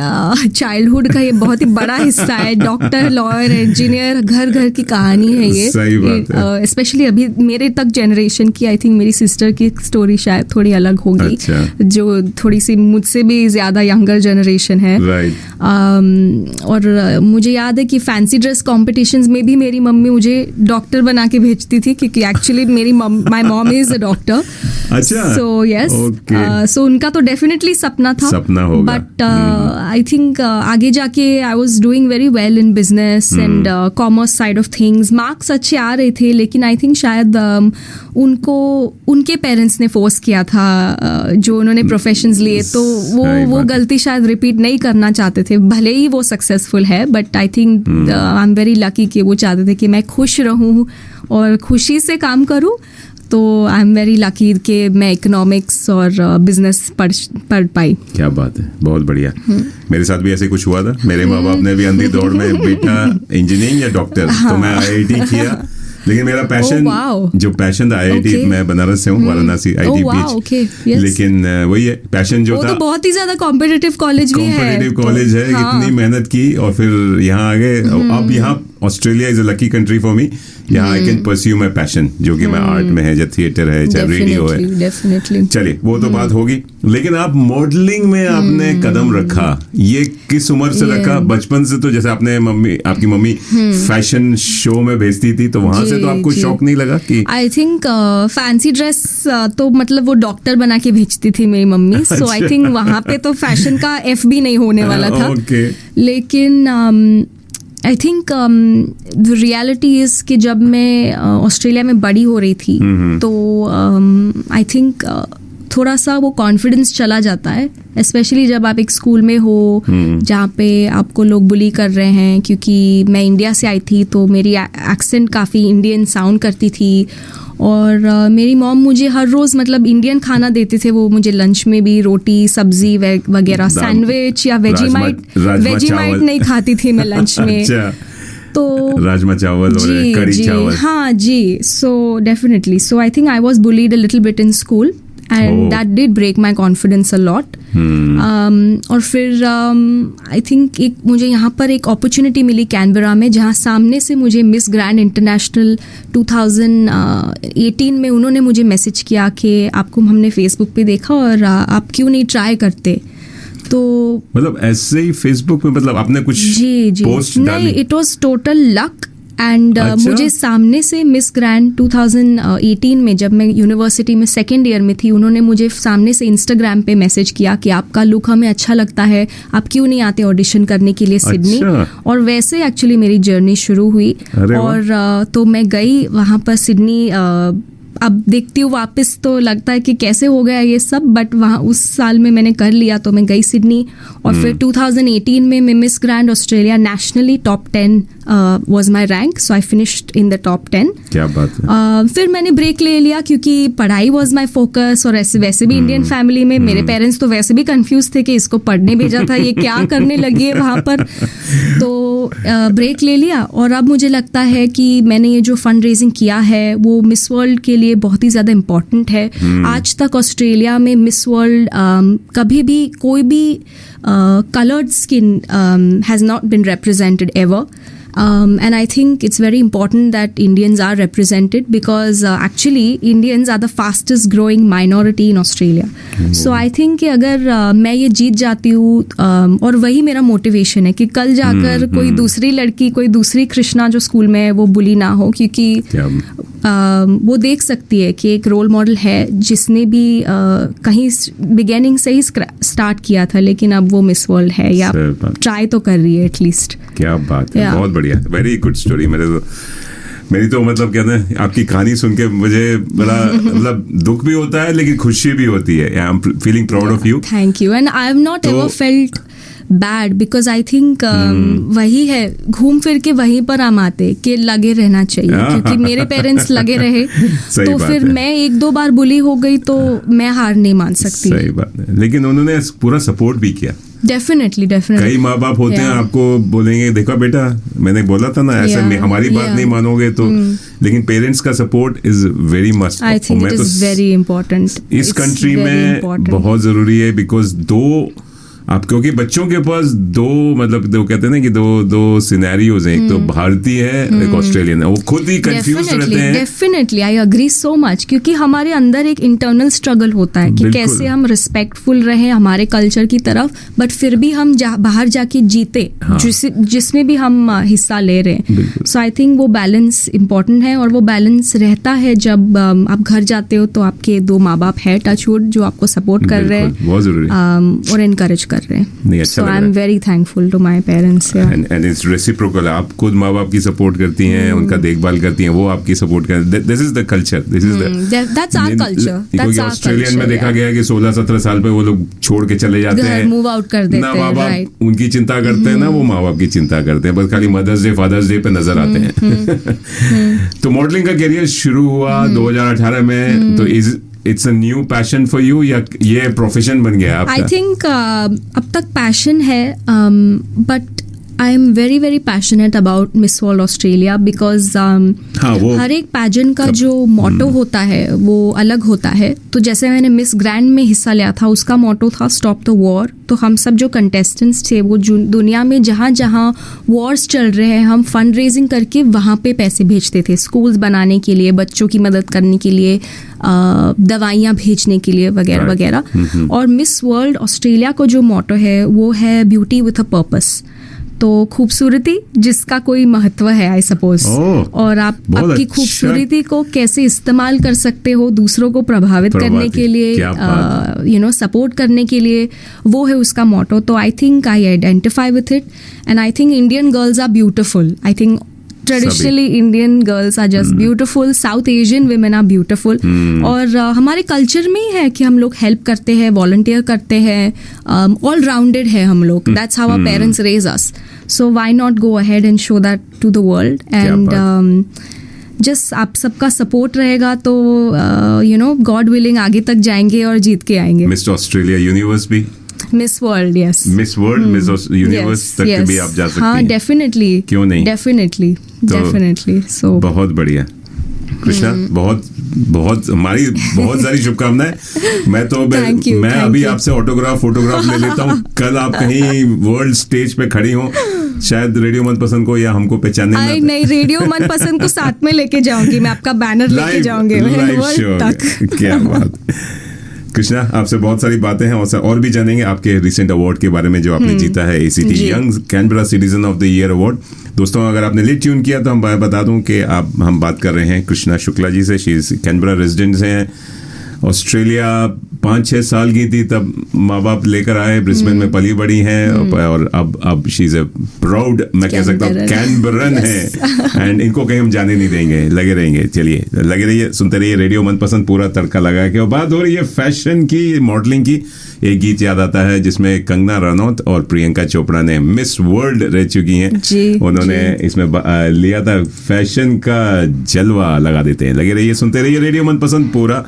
चाइल्डहुड का ये बहुत ही बड़ा हिस्सा है. डॉक्टर, लॉयर, इंजीनियर, घर घर की कहानी है ये. सही बात है. स्पेशली अभी मेरे तक जनरेशन की, आई थिंक मेरी सिस्टर की स्टोरी शायद थोड़ी अलग होगी. अच्छा. जो थोड़ी सी मुझसे भी ज्यादा यंगर जनरेशन है. राइट. और मुझे याद है कि फैंसी ड्रेस कॉम्पिटिशन्स में भी मेरी मम्मी मुझे डॉक्टर बना के भेजती थी, क्योंकि एक्चुअली मेरी my mom is a doctor. अच्छा. सो यस, सो उनका तो डेफिनेटली सपना होगा. बट आई थिंक आगे जाके I was doing very well in business and commerce side of things. Marks अच्छे आ रहे थे, लेकिन आई थिंक शायद उनको उनके पेरेंट्स ने फोर्स किया था, जो उन्होंने प्रोफेशंस लिए, तो वो गलती शायद रिपीट नहीं करना चाहते थे. भले ही वो सक्सेसफुल है, but I think I am very lucky कि वो चाहते थे कि मैं खुश रहूं और खुशी से काम करूं. तो आई एम वेरी लकी कि मैं इकोनॉमिक्स और बिजनेस पढ़ पाई. क्या बात है, बहुत बढ़िया. मेरे साथ भी ऐसे कुछ हुआ था. मेरे माँ बाप ने भी अंधी दौड़ में बेटा इंजीनियरिंग या डॉक्टर, तो मैं IIT किया. लेकिन मेरा पैशन, जो पैशन था IIT, मैं बनारस से हूँ, वाराणसी IIT. लेकिन वही है, पैशन जो था. तो बहुत ही ज्यादा कॉम्पिटिटिव कॉलेज भी है. कॉम्पिटिटिव कॉलेज है. इतनी मेहनत की और फिर यहाँ आ गए. अब यहाँ Australia is a lucky country for me. यहाँ I can pursue my passion, जो कि मैं आर्ट में है, चाहे थिएटर है, चाहे रेडियो है. डेफिनेटली. चलिए, वो तो बात होगी. लेकिन आप मॉडलिंग में आपने कदम रखा, ये किस उम्र से रखा? बचपन से तो जैसे आपकी मम्मी फैशन शो में भेजती थी, तो वहां से तो आपको शौक नहीं लगा कि? आई थिंक फैंसी ड्रेस तो मतलब वो डॉक्टर बना के भेजती थी मेरी मम्मी. सो आई थिंक वहां पे तो फैशन का F भी नहीं होने वाला था. लेकिन I think the reality is कि जब मैं ऑस्ट्रेलिया में बड़ी हो रही थी, तो आई थिंक थोड़ा सा वो कॉन्फिडेंस चला जाता है, स्पेशली जब आप एक स्कूल में हो जहाँ पे आपको लोग बुली कर रहे हैं. क्योंकि मैं इंडिया से आई थी, तो मेरी एक्सेंट काफ़ी इंडियन साउंड करती थी. और मेरी मॉम मुझे हर रोज़ मतलब इंडियन खाना देते थे. वो मुझे लंच में भी रोटी, सब्जी वगैरह, सैंडविच या वेजीमाइट नहीं खाती थी मैं लंच में. अच्छा. तो राजमा चावल और कड़ी चावल. हाँ जी. So definitely, so I think I was bullied a little bit in school, and that did break my confidence a lot. और फिर आई थिंक मुझे यहाँ पर एक अपॉर्चुनिटी मिली कैनबरा में, जहाँ सामने से मुझे मिस ग्रैंड इंटरनेशनल 2018 में उन्होंने मुझे मैसेज किया कि आपको हमने फेसबुक पे देखा और आप क्यों नहीं ट्राई करते. तो मतलब ऐसे ही फेसबुक में, मतलब आपने कुछ पोस्ट डाली? नहीं, it was total luck. And मुझे सामने से मिस ग्रैंड 2018 में, जब मैं यूनिवर्सिटी में सेकेंड ईयर में थी, उन्होंने मुझे सामने से इंस्टाग्राम पे मैसेज किया कि आपका लुक हमें अच्छा लगता है, आप क्यों नहीं आते ऑडिशन करने के लिए सिडनी. और वैसे एक्चुअली मेरी जर्नी शुरू हुई. और तो मैं गई वहाँ पर सिडनी. अब देखती हूँ वापस तो लगता है कि कैसे हो गया ये सब, बट वहाँ उस साल में मैंने कर लिया, तो मैं गई सिडनी. और फिर 2018 में मैं miss grand Australia nationally top 10 was my rank. So I finished in the top 10. क्या बात है. फिर मैंने ब्रेक ले लिया, क्योंकि पढ़ाई वाज माय फोकस. और वैसे भी इंडियन फैमिली में मेरे पेरेंट्स तो वैसे भी कंफ्यूज थे कि इसको पढ़ने भेजा था, ये क्या करने लगी है वहाँ पर. तो ब्रेक ले लिया. और अब मुझे लगता है कि मैंने ये जो फंड रेजिंग किया है, वो मिस वर्ल्ड के लिए बहुत ही ज़्यादा इम्पॉर्टेंट है. आज तक ऑस्ट्रेलिया में मिस वर्ल्ड कभी भी कोई भी colored skin has not been represented ever. And I think it's very important that Indians are represented, because actually Indians are the fastest growing minority in Australia. So I think कि अगर मैं ये जीत जाती हूँ, और वही मेरा मोटिवेशन है कि कल जाकर कोई दूसरी लड़की, कोई दूसरी कृष्णा जो स्कूल में है, वो बुली ना हो. क्योंकि वो देख सकती है कि एक रोल मॉडल है जिसने भी कहीं बिगेनिंग से ही स्टार्ट किया था, लेकिन अब वो मिस वर्ल्ड है या ट्राई तो कर रही है एटलीस्ट. क्या बात है. बहुत बढ़िया, वेरी गुड स्टोरी. मेरी तो मतलब कहते हैं, आपकी कहानी सुन के मुझे बड़ा मतलब दुख भी होता है, लेकिन खुशी भी होती है. I am feeling proud of you. Thank you. And I have not ever felt bad, because I think वही है, घूम फिर के वहीं पर हम आते कि लगे रहना चाहिए, क्योंकि मेरे पेरेंट्स लगे रहे तो बात फिर है। मैं एक दो बार बुली हो गई तो मैं हार नहीं मान सकती। सही बात है, लेकिन उन्होंने पूरा सपोर्ट भी किया। डेफिनेटली कई माँ बाप होते हैं Yeah. आपको बोलेंगे देखो बेटा मैंने बोला था ना ऐसे Yeah, हमारी बात yeah. नहीं मानोगे तो, लेकिन पेरेंट्स का support is very must. I think it is very important इस कंट्री में बहुत जरूरी है, बिकॉज दो आप, क्योंकि बच्चों के पास दो मतलब दो कहते हैं ना कि दो सिनेरियोज हैं, एक तो भारतीय है एक ऑस्ट्रेलियन है, वो खुद ही कंफ्यूज रहते हैं। Definitely I agree so much, क्योंकि हमारे अंदर एक इंटरनल स्ट्रगल होता है कि बिल्कुल। कैसे हम रिस्पेक्टफुल रहे हमारे कल्चर की तरफ, बट फिर भी हम बाहर जाके जीते, हाँ। जिसमें भी हम हिस्सा ले रहे हैं। बिल्कुल। सो आई थिंक वो बैलेंस इंपॉर्टेंट है, और वो बैलेंस रहता है जब आप घर जाते हो तो आपके दो माँ बाप है टचवुड जो आपको सपोर्ट कर रहे बिल्कुल, बहुत जरूरी है। हैं और एनकरेज कर रहे नहीं, हैं। अच्छा सो लग आई एम रहा है। Very thankful to my parents. And it's reciprocal, आप खुद माँ बाप की सपोर्ट करती हैं, उनका देखभाल करती हैं, वो आपकी सपोर्ट करते हैं। This is the culture, this is that's our culture. That's क्योंकि our ऑस्ट्रेलियन में culture, देखा yeah. गया है कि 16-17 साल पे वो लोग छोड़ के चले जाते घर हैं, move out कर देते ना हैं, माँ बाप right. उनकी चिंता करते हैं ना वो माँ बाप की चिंता करते हैं, बस खाली मदर्स डे फादर्स डे पे नजर आते हैं। तो मॉडलिंग का करियर शुरू हुआ 2018 में, तो it's a new passion for you या ये प्रोफेशन बन गया आपका? आई थिंक अब तक पैशन है, but I am very very passionate about miss world Australia, because हाँ, वो हर एक पैजेंट का जो मोटो होता है वो अलग होता है। तो जैसे मैंने मिस ग्रैंड में हिस्सा लिया था, उसका मोटो था स्टॉप द वॉर। तो हम सब जो कंटेस्टेंट्स थे वो दुनिया में जहाँ जहाँ वॉर्स चल रहे हैं, हम फंड रेजिंग करके वहाँ पे पैसे भेजते थे, स्कूल्स बनाने के लिए, बच्चों की मदद करने के लिए, दवाइयाँ भेजने के लिए वगैरह वगैरह। और मिस वर्ल्ड ऑस्ट्रेलिया को जो मोटो है वो है ब्यूटी विथ अ पर्पस, तो खूबसूरती जिसका कोई महत्व है आई सपोज, और आप बहुत आपकी अच्छा। खूबसूरती को कैसे इस्तेमाल कर सकते हो दूसरों को प्रभावित करने के लिए, क्या बात। यू नो सपोर्ट करने के लिए, वो है उसका मोटो। तो I think I identify with it, and I think Indian girls are beautiful. I think traditionally Indian girls are just beautiful, south Asian women are beautiful, और हमारे कल्चर में ही है कि हम लोग हेल्प करते हैं, वॉलंटियर करते हैं, ऑल राउंडेड है हम लोग। That's how our parents raise us, so why not go ahead and show that to the world. And just आप सबका सपोर्ट रहेगा तो यू नो गॉड विलिंग आगे तक जाएंगे और जीत के आएंगे। मिस ऑस्ट्रेलिया यूनिवर्स भी, miss world, yes, miss world, miss universe तक भी आप जा सकती हाँ, हैं। डेफिनेटली, क्यों नहीं? डेफिनेटली। सो बहुत बढ़िया कृष्णा, बहुत हमारी बहुत सारी शुभकामनाएं। मैं तो Thank you, मैं thank अभी you. आपसे फोटोग्राफ ले लेता हूँ। कल आप कहीं वर्ल्ड स्टेज पे खड़ी हो, शायद रेडियो मनपसंद को या हमको पहचानने आई में नहीं, रेडियो मनपसंद को साथ में लेके जाऊंगी, मैं आपका बैनर लेके जाऊंगी लाइव वर्ल्ड शो तक। क्या बात। कृष्णा, आपसे बहुत सारी बातें हैं और भी जानेंगे आपके रिसेंट अवार्ड के बारे में जो आपने जीता है, ACT ji. Young Canberra citizen of the year award. दोस्तों, अगर आपने लेट ट्यून किया तो हम बता दूं कि हम बात कर रहे हैं कृष्णा शुक्ला जी से। शी इज कैनबरा रेजिडेंट हैं, ऑस्ट्रेलिया 5-6 साल की थी तब माँ बाप लेकर आए, ब्रिस्बेन में पली बड़ी हैं, और अब शी इज ए प्राउड, मैं कह सकता हूँ कैनबरन है, एंड इनको कहीं हम जाने नहीं देंगे, लगे रहेंगे। चलिए लगे रहिए, सुनते रहिए रेडियो मनपसंद, पूरा तड़का लगा के। और बात हो रही है फैशन की, मॉडलिंग की। एक गीत याद आता है जिसमें कंगना रनौत और प्रियंका चोपड़ा ने मिस वर्ल्ड रह चुकी हैं, उन्होंने इसमें लिया था फैशन का जलवा लगा देते हैं। लगे रहिए, सुनते रहिए रेडियो मनपसंद, पूरा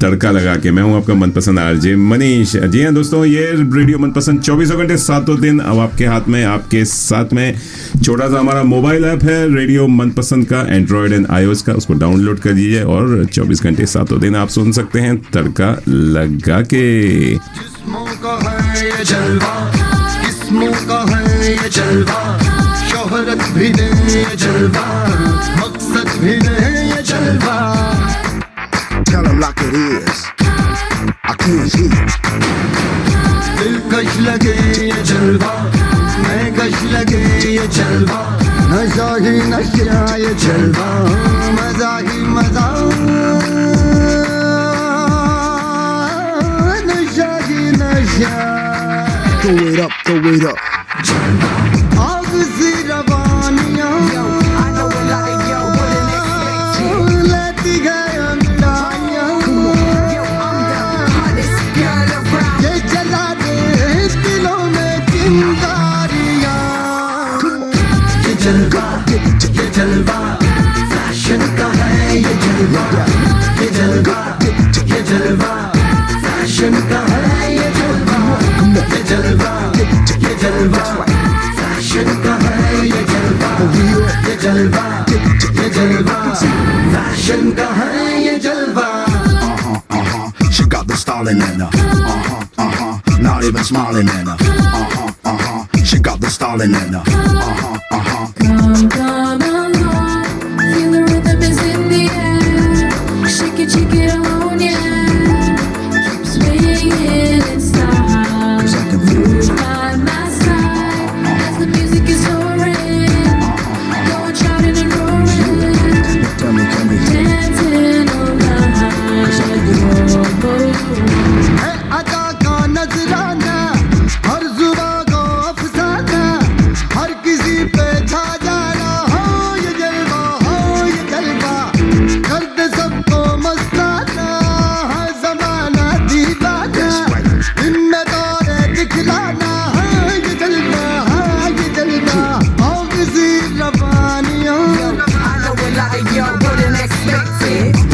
तड़का लगा के। मैं हूं आपका मनपसंद आरजे मनीष। जी हाँ दोस्तों, ये रेडियो मनपसंद 24 घंटे 7 दिन अब आपके हाथ में, आपके साथ में। छोटा सा हमारा मोबाइल ऐप है रेडियो मनपसंद का, एंड्रॉयड एंड iOS का, उसको डाउनलोड कर दीजिए और 24 घंटे 7 दिन आप सुन सकते हैं तड़का लगा के। जिस्मों का है ये जलवा, किस्मों का है ये जलवा, शोहरत भी दे ये जलवा, मकसद भी दे ये जलवा। Tell them like it is. I can't hear. दिलकश लगे ये जलवा, मैं कश लगे ये जलवा, नशा ही नशा ये जलवा, मजा ही मजा, नशा ही नशा। Throw it up, throw it up. आग सी रवानियां लेती गए अंगड़ाइयां, ये जला दे दिलों में चिंगारियां। जलवा, ये जलवा फैशन का है, ये जलवा, ये जलवा, ये जलवा फैशन का है, ये जलवा, ये जलवा, ये जलवा फैशन का है, ये जलवा, ये जलवा, ये जलवा फैशन का है, ये जलवा. She got the style in her. Not even smiling in her. She got the style in her. Come, come along, feel the rhythm is in the air. Shake it alone, yeah. Keep swinging in style. 'Cause I can feel it. By my side, as the music is soaring, going shouting and roaring, Tell me. dancing all night. है अदा का नजराना, हर जुबा को अफसाना, हर किसी पे छा जाना. हो ये जलवा, हो ये जलवा, कर दे सबको मस्ताना. है जमाना दीवाना, इनमें दौरे दिखलाना. है ये जलवा, है ये जलवा, आओ किसी रवानियों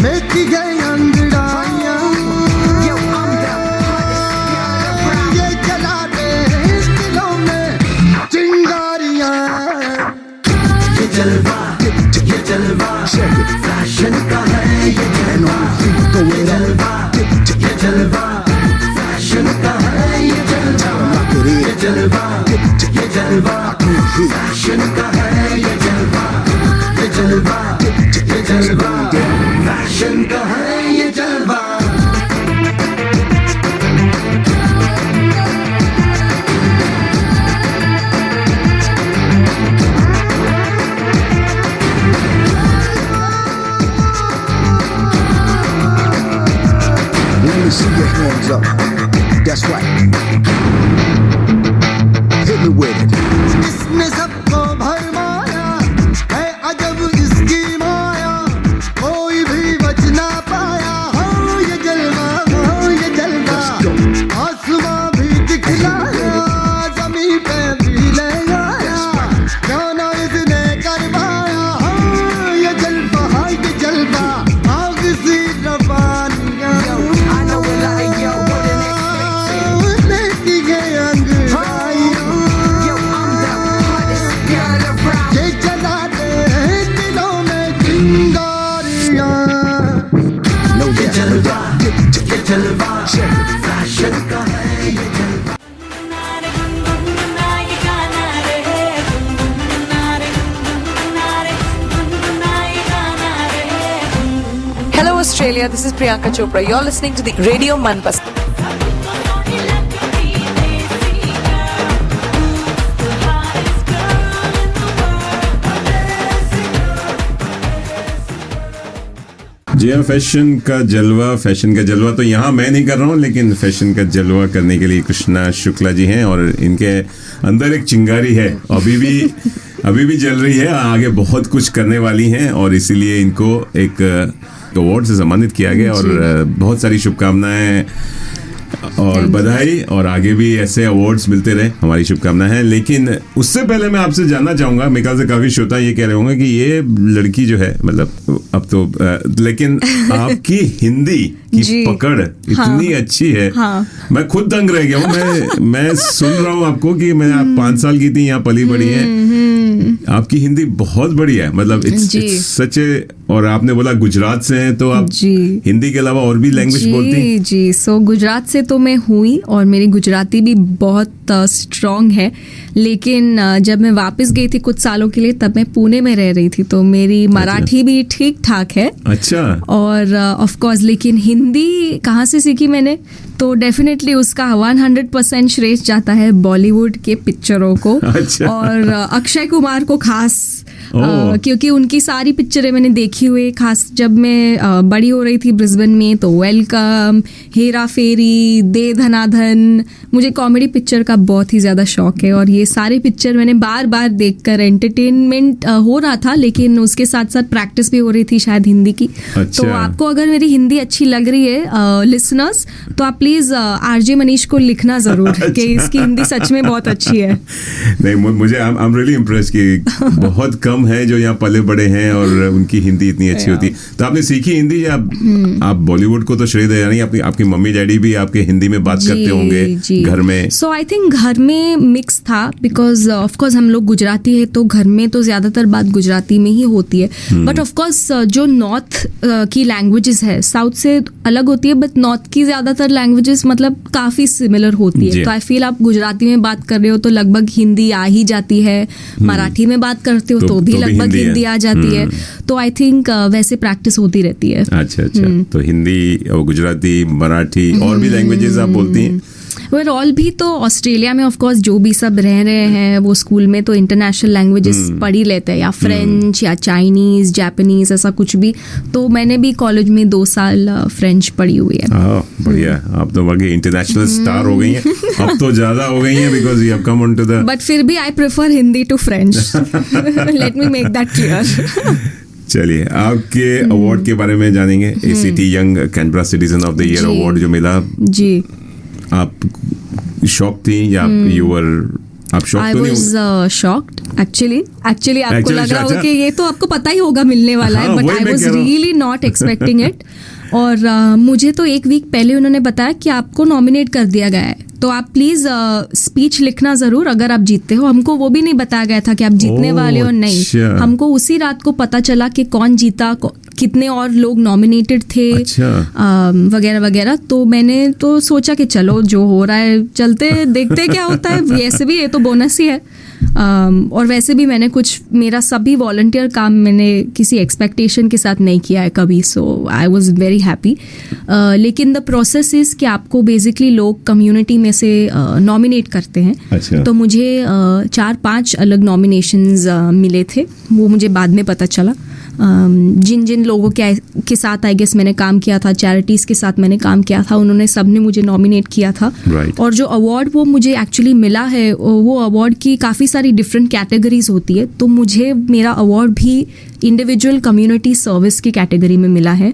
मेथी गई अंगड़ाइयाँ. ये जला दे दिलों में चिंगारियाँ. ये जलवा, ये जलवा फैशन का है, ये जलवा, ये जलवा, ये जलवा फैशन का है, ये जलवा, ये जलवा, ये जलवा फैशन का है, ये जलवा, ये जलवा, ये जलवा फैशन का है, ये जलवा. Let me see your hands up. That's right. Hit me with it. इसने सबको भरमाया है, अजब इसकी माया, कोई भी बच ना पाया. हो ये जलवा, हो ये जलवा, आसमां भी दिखलाया, जमीन पे भी ले आया, गाना इसने करवाया. हो ये जलवा, हो ये जलवा, आग सी रवानियां लेती गए अंगड़ाइयां. ये जला दे दिलों में चिंगारियां. No ये doubt. जलवा, ये जलवा फैशन का है, ये जलवा. Hello Australia, this is Priyanka Chopra. You're listening to the Radio Manpasand. जी हाँ, फैशन का जलवा तो यहाँ मैं नहीं कर रहा हूँ, लेकिन फैशन का जलवा करने के लिए कृष्णा शुक्ला जी हैं और इनके अंदर एक चिंगारी है, अभी भी जल रही है, आगे बहुत कुछ करने वाली हैं और इसीलिए इनको एक अवार्ड से सम्मानित किया गया और बहुत सारी शुभकामनाएं और बधाई, और आगे भी ऐसे अवार्ड्स मिलते रहे, हमारी शुभकामनाएं हैं. लेकिन उससे पहले मैं आपसे जानना चाहूंगा, मेरे ख्याल से काफी श्रोता ये कह रहे होंगे कि ये लड़की जो है, मतलब अब तो लेकिन आपकी हिंदी की पकड़ इतनी अच्छी है. मैं खुद दंग रह गया हूँ. मैं सुन रहा हूँ आपको कि मैं आप 5 साल की थी, यहाँ पली बड़ी है, आपकी हिंदी बहुत बढ़िया है, मतलब इट्स सच ए. और आपने बोला गुजरात से हैं, तो आप हिंदी के अलावा और भी लैंग्वेज बोलती हैं? जी, सो गुजरात से तो मैं हुई और मेरी गुजराती भी बहुत स्ट्रॉन्ग है, लेकिन जब मैं वापस गई थी कुछ सालों के लिए, तब मैं पुणे में रह रही थी, तो मेरी मराठी भी ठीक ठाक है. अच्छा. और ऑफ कोर्स, लेकिन हिंदी कहाँ से सीखी मैंने, तो डेफिनेटली उसका 100% श्रेय जाता है बॉलीवुड के पिक्चरों को. अच्छा. और अक्षय कुमार को खास क्योंकि उनकी सारी पिक्चरें मैंने देखी हुई, खास जब मैं बड़ी हो रही थी ब्रिस्बेन में, तो वेलकम, हेरा फेरी, दे धनाधन, मुझे कॉमेडी पिक्चर का बहुत ही ज़्यादा शौक है और ये सारे पिक्चर मैंने बार बार देखकर एंटरटेनमेंट हो रहा था, लेकिन उसके साथ साथ प्रैक्टिस भी हो रही थी शायद हिंदी की। अच्छा। तो आपको अगर मेरी हिंदी अच्छी लग रही है लिसनर्स, तो आप प्लीज़ आरजे मनीष को लिखना ज़रूर कि इसकी हिंदी सच में बहुत अच्छी है। नहीं, मुझे आई एम रियली इम्प्रेस कि बहुत कम है जो यहाँ पले बड़े हैं और उनकी हिंदी इतनी अच्छी होती है। तो आपने सीखी हिंदी या आप बॉलीवुड को तो श्रेय दे रही, आपकी मम्मी डैडी भी आपके हिंदी में बात करते होंगे घर में? सो आई थिंक घर में मिक्स था, बिकॉज ऑफ कोर्स हम लोग गुजराती है तो घर में तो ज़्यादातर बात गुजराती में ही होती है, बट ऑफ कोर्स जो नॉर्थ की लैंग्वेजेस है साउथ से अलग होती है, बट नॉर्थ की ज़्यादातर लैंग्वेजेस मतलब काफ़ी सिमिलर होती है। तो आई फील आप गुजराती में बात कर रहे हो तो लगभग हिंदी आ ही जाती है, मराठी में बात करते हो तो भी लगभग हिंदी आ जाती है, तो आई थिंक वैसे प्रैक्टिस होती रहती है। अच्छा, तो हिंदी और गुजराती, मराठी और भी लैंग्वेजेस आप बोलती हैं? वेल ऑल भी तो ऑस्ट्रेलिया में ऑफ कोर्स जो भी सब रह रहे हैं वो स्कूल में तो इंटरनेशनल लैंग्वेजेस पढ़ ही लेते हैं, या फ्रेंच या चाइनीज, जापानीज, ऐसा कुछ भी। तो मैंने भी कॉलेज में 2 साल फ्रेंच पढ़ी हुई है। बढ़िया, आप तो वाकई इंटरनेशनल स्टार हो गई हैं। अब तो ज्यादा हो गई हैं because you have come on to the, but फिर भी I prefer Hindi to French, let me make that clear. चलिए, आपके अवार्ड के बारे में जानेंगे। ACT young Canberra citizen of the year award जो मिला जी, आप शॉक थी या आप शॉक I तो was shocked actually आपको लग रहा होगा कि ये तो आपको पता ही होगा मिलने वाला है, but I was really not expecting it. और मुझे तो 1 वीक पहले उन्होंने बताया कि आपको नॉमिनेट कर दिया गया है, तो आप प्लीज स्पीच लिखना जरूर अगर आप जीतते हो। हमको वो भी नहीं बताया गया था कि आप जीतने वाले हो, नहीं, हमको उसी रात को पता चला कि कौन जीता, कितने और लोग नॉमिनेटेड थे, वगैरह वगैरह। तो मैंने तो सोचा कि चलो जो हो रहा है चलते देखते क्या होता है, वैसे भी ये तो बोनस ही है। और वैसे भी मैंने मेरा सभी वॉलंटियर काम मैंने किसी एक्सपेक्टेशन के साथ नहीं किया है कभी, सो आई वॉज वेरी हैप्पी। लेकिन द प्रोसेस इज कि आपको बेसिकली लोग कम्युनिटी में से नॉमिनेट करते हैं। अच्छा। तो मुझे 4-5 अलग नॉमिनेशंस मिले थे, वो मुझे बाद में पता चला। जिन जिन लोगों के साथ आई गेस मैंने काम किया था, चैरिटीज़ के साथ मैंने काम किया था, उन्होंने सब ने मुझे नॉमिनेट किया था। और जो अवार्ड वो मुझे एक्चुअली मिला है, वो अवार्ड की काफ़ी सारी डिफरेंट कैटेगरीज होती है, तो मुझे मेरा अवार्ड भी इंडिविजुअल कम्युनिटी सर्विस की कैटेगरी में मिला है।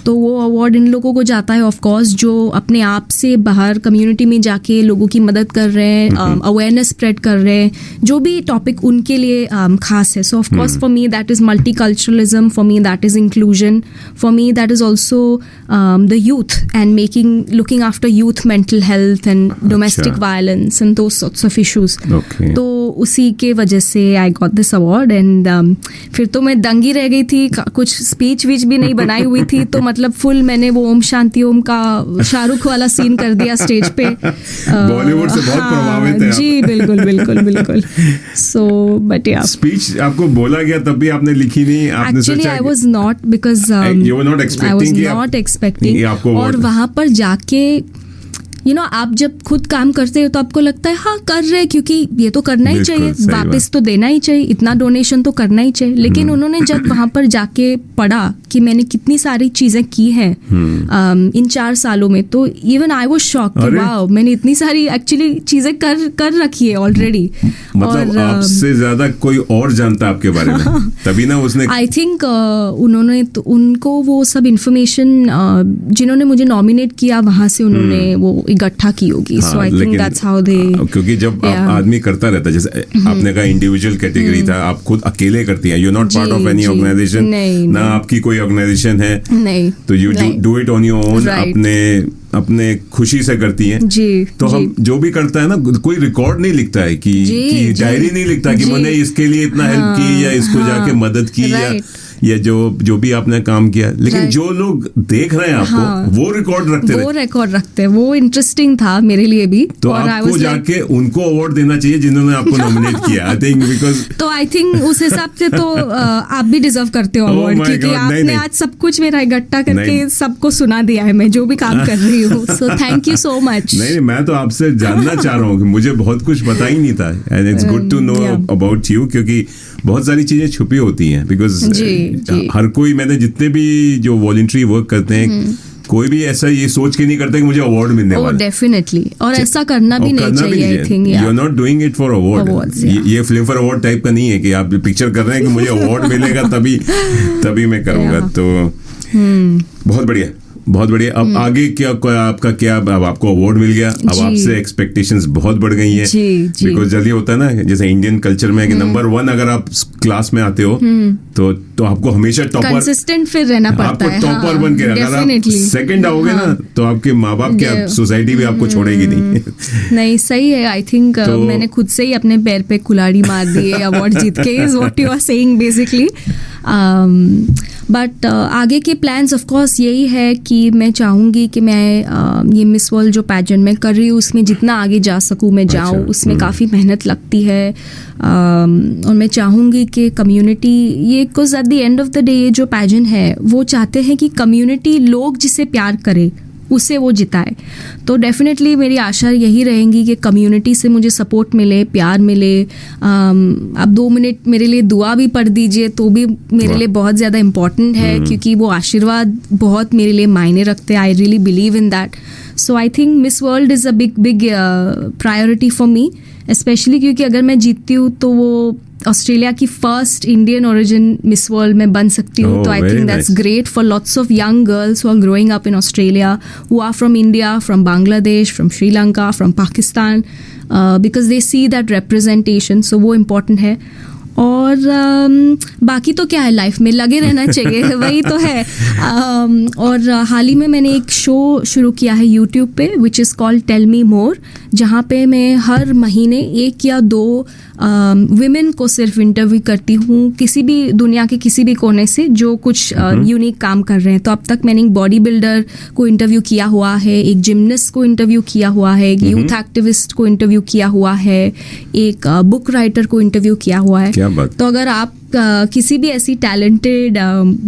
तो वो अवार्ड इन लोगों को जाता है ऑफ कोर्स जो अपने आप से बाहर कम्युनिटी में जाके लोगों की मदद कर रहे हैं, अवेयरनेस स्प्रेड कर रहे हैं, जो भी टॉपिक उनके लिए खास है। So of course for me that is multiculturalism, for me that is inclusion, for me that is also the youth and looking after youth mental health and domestic violence and those sorts of issues. तो उसी के वजह से I got this award and फिर तो मैं दंगी रह गई थी, कुछ स्पीच वीच भी नहीं बनाई हुई थी, तो मतलब फुल मैंने वो ओम शांति ओम का शाहरुख वाला सीन कर दिया स्टेज पे। बॉलीवुड से बहुत प्रभावित है जी, बिल्कुल। सो बट या स्पीच आपको बोला गया तब भी आपने लिखी नहीं, आपने सोचा? Actually I was not, because you were not expecting I was not expecting। और वहां पर जाके आप जब खुद काम करते हो तो आपको लगता है हाँ कर रहे, क्योंकि ये तो करना ही चाहिए, वापस तो देना ही चाहिए, इतना डोनेशन तो करना ही चाहिए। लेकिन उन्होंने जब वहाँ पर जाके पढ़ा कि मैंने कितनी सारी चीज़ें की हैं इन 4 सालों में, तो इवन आई वाज शॉक कि वाओ, मैंने इतनी सारी एक्चुअली चीज़ें कर रखी है ऑलरेडी। मतलब आपसे ज़्यादा कोई और जानता आपके बारे में, तभी ना उसने आई थिंक उन्होंने तो उनको वो सब इंफॉर्मेशन जिन्होंने मुझे नॉमिनेट किया वहाँ से उन्होंने वो इकट्ठा की होगी। So I think that's how they, क्योंकि जब आदमी करता रहता है, जैसे आपने कहा इंडिविजुअल कैटेगरी था, आप खुद अकेले करती हैं, you are not part of any organisation, ना आपकी कोई ऑर्गेनाइजेशन है, नहीं, तो you do it on your own, अपने खुशी से करती हैं। तो हम जो भी करता है ना, कोई रिकॉर्ड नहीं लिखता है कि डायरी नहीं लिखता कि मैंने इसके लिए इतना हेल्प की या इसको जाके मदद की या जो भी आपने काम किया, लेकिन Right. जो लोग देख रहे हैं आपको हाँ। वो रिकॉर्ड रखते वो रहे। रिकॉर्ड रखते हैं, वो इंटरेस्टिंग था मेरे लिए भी। तो और I आपको was like- जाके उनको अवार्ड देना चाहिए जिन्होंने आपको नॉमिनेट किया, आई थिंक, बिकॉज तो आई थिंक उस हिसाब से तो आप भी डिजर्व करते हो Oh अवार्ड, my क्योंकि God, आपने नहीं। आज सब कुछ मेरा इकट्ठा करके नहीं। सबको सुना दिया है मैं जो भी काम कर रही हूँ। So thank you so much. नहीं, मैं तो आपसे जानना चाह रहा हूँ कि मुझे बहुत कुछ पता ही नहीं था, and it's good to know yeah. About you, क्योंकि बहुत सारी चीजें छुपी होती हैं, बिकॉज जी। हर कोई, मैंने जितने भी जो वॉलंटरी वर्क करते हैं, कोई भी ऐसा ये सोच के नहीं करता कि मुझे अवार्ड मिलने वाला है। डेफिनेटली, और ऐसा करना भी नहीं चाहिए I think. You are not doing it for award. Awards, yeah. ये फिल्म फॉर अवार्ड टाइप का नहीं है कि आप पिक्चर कर रहे हैं कि मुझे अवार्ड मिलेगा तभी मैं करूंगा। Yeah. तो बहुत बढ़िया, बहुत बढ़िया। अब आगे क्या आपका, क्या अब आपको अवार्ड मिल गया, अब जी। आपसे एक्सपेक्टेशंस बहुत बढ़ गई हैं, जी। बिकॉज जल्दी होता है ना, जैसे इंडियन कल्चर में कि नंबर 1 अगर आप क्लास में आते हो तो आपको हमेशा टॉपर, कंसिस्टेंट फिर रहना पड़ता आपको है। टॉपर बन के, अगर आप डेफिनेटली सेकंड आओगे ना तो आपके माँ बाप क्या, Yeah. सोसाइटी भी आपको छोड़ेगी नहीं। नहीं, सही है। आई थिंक तो- मैंने खुद से ही अपने पैर पे कुल्हाड़ी मार दी है अवार्ड जीत के, is what you are saying basically. But आगे के प्लान्स ऑफ कोर्स यही है कि मैं चाहूँगी कि मैं ये मिस वर्ल्ड जो पैजेंट मैं कर रही हूँ उसमें जितना आगे जा सकूँ मैं जाऊँ। अच्छा, उसमें काफ़ी मेहनत लगती है, और मैं चाहूँगी कि कम्युनिटी ये, because at the end of the day ये जो पैजेंट है वो चाहते हैं कि कम्युनिटी, लोग जिसे प्यार करे उसे वो जिताए। तो डेफिनेटली मेरी आशा यही रहेंगी कि कम्युनिटी से मुझे सपोर्ट मिले, प्यार मिले। आप 2 मिनट मेरे लिए दुआ भी पढ़ दीजिए तो भी मेरे वाह। लिए बहुत ज़्यादा इम्पॉर्टेंट है, क्योंकि वो आशीर्वाद बहुत मेरे लिए मायने रखते हैं। I really believe in that. So I think miss world is a big priority for me, specially क्योंकि अगर मैं जीतती हूँ तो वो ऑस्ट्रेलिया की first Indian origin miss world में बन सकती हूँ। Oh, तो आई very think that's nice. great for lots of young girls who are growing up in Australia, who are from India, from Bangladesh, from Sri Lanka, from Pakistan, because they see that representation. So वो important है। और बाकी तो क्या है, life में लगे रहना चाहिए, वही तो है। और हाल ही में मैंने एक शो शुरू किया है यूट्यूब पे, which is called tell me more, जहाँ पे मैं हर महीने 1 या 2 विमेन को सिर्फ इंटरव्यू करती हूँ, किसी भी दुनिया के किसी भी कोने से जो कुछ यूनिक काम कर रहे हैं। तो अब तक मैंने एक बॉडी बिल्डर को इंटरव्यू किया हुआ है, एक जिमनास्ट को इंटरव्यू किया हुआ है, एक यूथ एक्टिविस्ट को इंटरव्यू किया हुआ है, एक बुक राइटर को इंटरव्यू किया हुआ है। क्या बात। तो अगर आप किसी भी ऐसी टैलेंटेड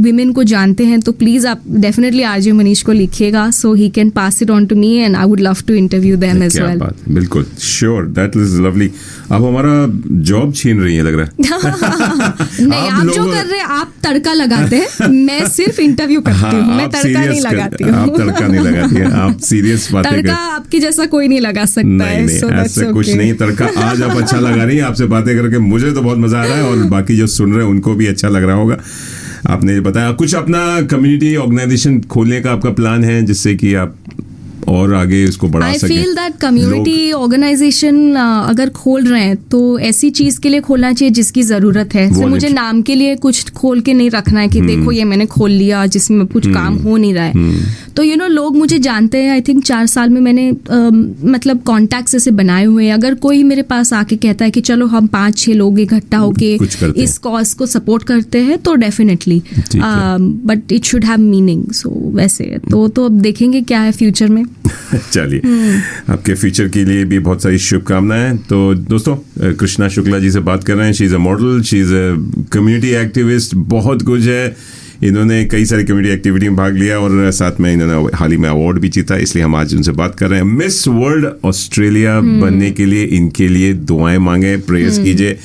विमेन को जानते हैं तो प्लीज़ आप डेफिनेटली आरजे मनीष को लिखिएगा, so he can pass it on to me and I would love to interview them as क्या वेल। बात, बिल्कुल, श्योर, दैट इज लवली। आप हमारा जॉब छीन रही है लग रहा है। नहीं, आप जो कर रहे हैं आप तड़का लगाते हैं, मैं सिर्फ इंटरव्यू करती हूँ, मैं आप तड़का नहीं serious लगाती आप हूँ। तड़का नहीं लगाती हैं, आप सीरियस बातें तड़का कर। आपकी जैसा कोई नहीं लगा सकता नहीं है, नहीं, so that's ऐसा कुछ okay. नहीं, तड़का आज आप अच्छा लगा रही हैं, आपसे बातें करके मुझे तो बहुत मजा आ रहा है, और बाकी जो सुन रहे हैं उनको भी अच्छा लग रहा होगा। आपने बताया कुछ अपना कम्युनिटी ऑर्गेनाइजेशन खोलने का आपका प्लान है, जिससे कि आप और आगे इसको बढ़ा आई सकें। फील दैट कम्युनिटी ऑर्गेनाइजेशन अगर खोल रहे हैं तो ऐसी चीज के लिए खोलना चाहिए जिसकी जरूरत है। सिर्फ मुझे नाम के लिए कुछ खोल के नहीं रखना है कि देखो ये मैंने खोल लिया जिसमें कुछ काम हो नहीं रहा है। तो लोग मुझे जानते हैं। आई थिंक 4 साल में मैंने मतलब कॉन्टैक्ट्स ऐसे बनाए हुए हैं। अगर कोई मेरे पास आके कहता है कि चलो हम 5-6 लोग इकट्ठा होके कुछ करते इस कॉज को सपोर्ट करते हैं तो डेफिनेटली, ठीक है। But it should have meaning. So वैसे तो अब देखेंगे क्या है फ्यूचर में। चलिए, आपके फ्यूचर के लिए भी बहुत सारी शुभकामनाएं। तो दोस्तों, कृष्णा शुक्ला जी से बात कर रहे हैं। She is a model, she is a community activist, बहुत कुछ है। इन्होंने कई सारी कम्युनिटी एक्टिविटी में भाग लिया और साथ में इन्होंने हाल ही में अवार्ड भी जीता, इसलिए हम आज उनसे बात कर रहे हैं। मिस वर्ल्ड ऑस्ट्रेलिया बनने के लिए इनके लिए दुआएं मांगे, प्रेयर्स कीजिए,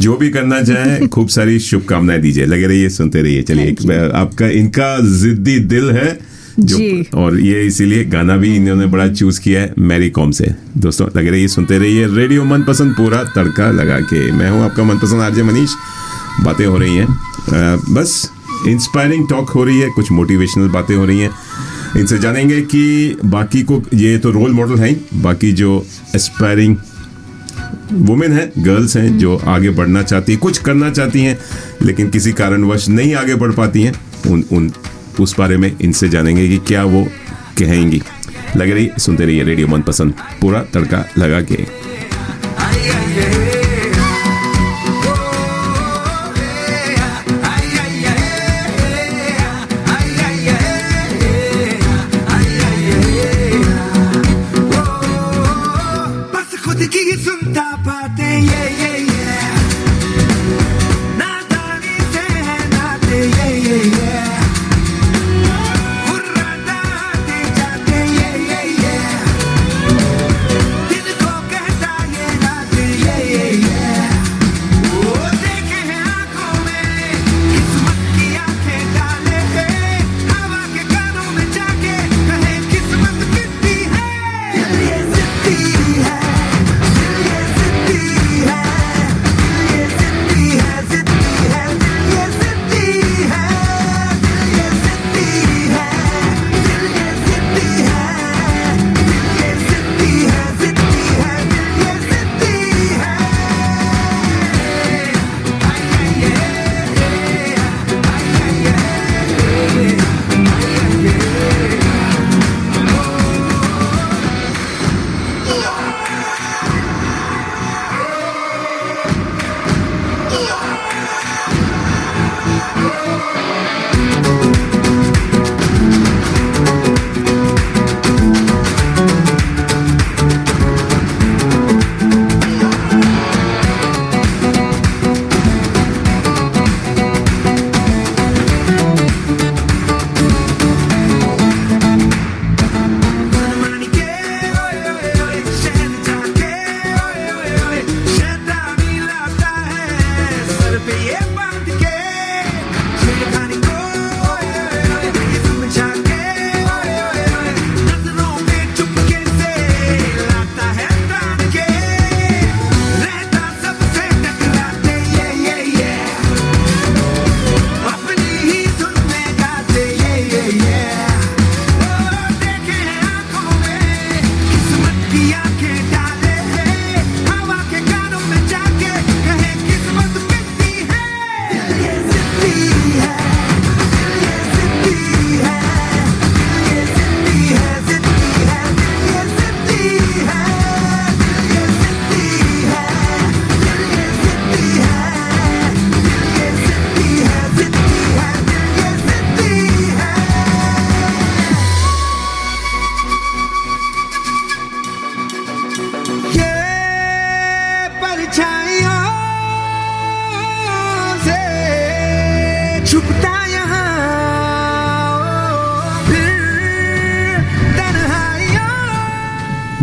जो भी करना चाहें, खूब सारी शुभकामनाएं दीजिए। लगे रहिए, सुनते रहिए। चलिए, आपका इनका जिद्दी दिल है जो, और ये इसीलिए गाना भी इन्होंने बड़ा चूज किया है मैरी कॉम से। दोस्तों, लगे रहिए, सुनते रहिए रेडियो मनपसंद, पूरा तड़का लगा के। मैं हूं आपका मनपसंद आरजे मनीष। बातें हो रही हैं, बस इंस्पायरिंग टॉक हो रही है, कुछ मोटिवेशनल बातें हो रही हैं। इनसे जानेंगे कि बाकी को, ये तो रोल मॉडल हैं, बाकी जो एस्पायरिंग वुमेन हैं, गर्ल्स हैं, जो आगे बढ़ना चाहती हैं, कुछ करना चाहती हैं, लेकिन किसी कारणवश नहीं आगे बढ़ पाती हैं, उस बारे में इनसे जानेंगे कि क्या वो कहेंगी। लगे रहिए, सुनते रहिए रेडियो मनपसंद, पूरा तड़का लगा के।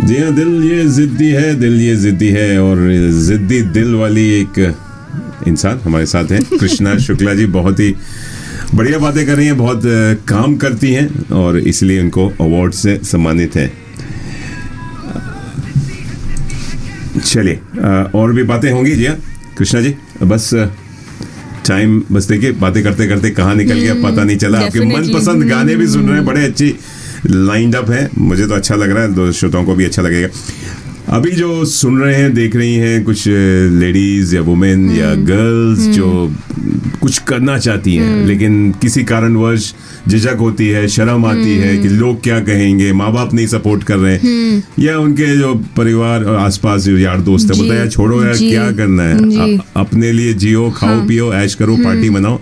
जी हाँ, दिल ये ज़िद्दी है और ज़िद्दी दिल वाली एक इंसान हमारे साथ है कृष्णा शुक्ला जी। बहुत ही बढ़िया बातें कर रही हैं, बहुत काम करती हैं और इसलिए उनको अवार्ड से सम्मानित है। चलिए और भी बातें होंगी जी। हाँ कृष्णा जी, बस टाइम बस देखिए बातें करते करते कहाँ निकल गया पता नहीं चला। आपके मनपसंद गाने भी सुन रहे हैं, बड़े अच्छी लाइंड अप है, मुझे तो अच्छा लग रहा है, दो श्रोताओं को भी अच्छा लगेगा। अभी जो सुन रहे हैं देख रही हैं कुछ लेडीज या वुमेन या गर्ल्स जो कुछ करना चाहती हैं लेकिन किसी कारणवश झिझक होती है, शर्म आती है कि लोग क्या कहेंगे, माँ बाप नहीं सपोर्ट कर रहे हैं या उनके जो परिवार और आसपास जो यार दोस्त है बोलता है यार छोड़ो यार क्या करना है, अपने लिए जियो, खाओ पियो, ऐश करो, पार्टी मनाओ।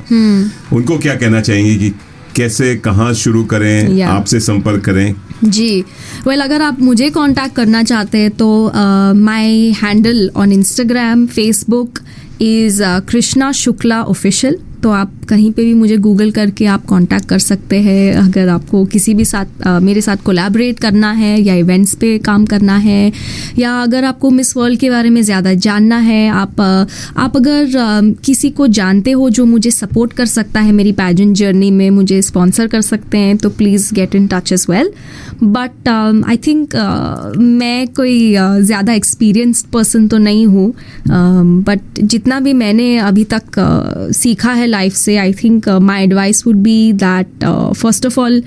उनको क्या कहना चाहेंगे कि कैसे कहाँ शुरू करें, आपसे संपर्क करें? जी अगर आप मुझे कांटेक्ट करना चाहते हैं तो my handle on Instagram, Facebook is Krishna Shukla official. तो आप कहीं पे भी मुझे गूगल करके आप कांटेक्ट कर सकते हैं। अगर आपको किसी भी साथ मेरे साथ कोलैबोरेट करना है या इवेंट्स पे काम करना है या अगर आपको मिस वर्ल्ड के बारे में ज़्यादा जानना है, आप अगर किसी को जानते हो जो मुझे सपोर्ट कर सकता है मेरी पैजेंट जर्नी में, मुझे स्पॉन्सर कर सकते हैं तो please get in touch as well. But I think मैं कोई ज़्यादा एक्सपीरियंस्ड पर्सन तो नहीं हूँ, बट जितना भी मैंने अभी तक सीखा है लाइफ से, I think my advice would be that first of all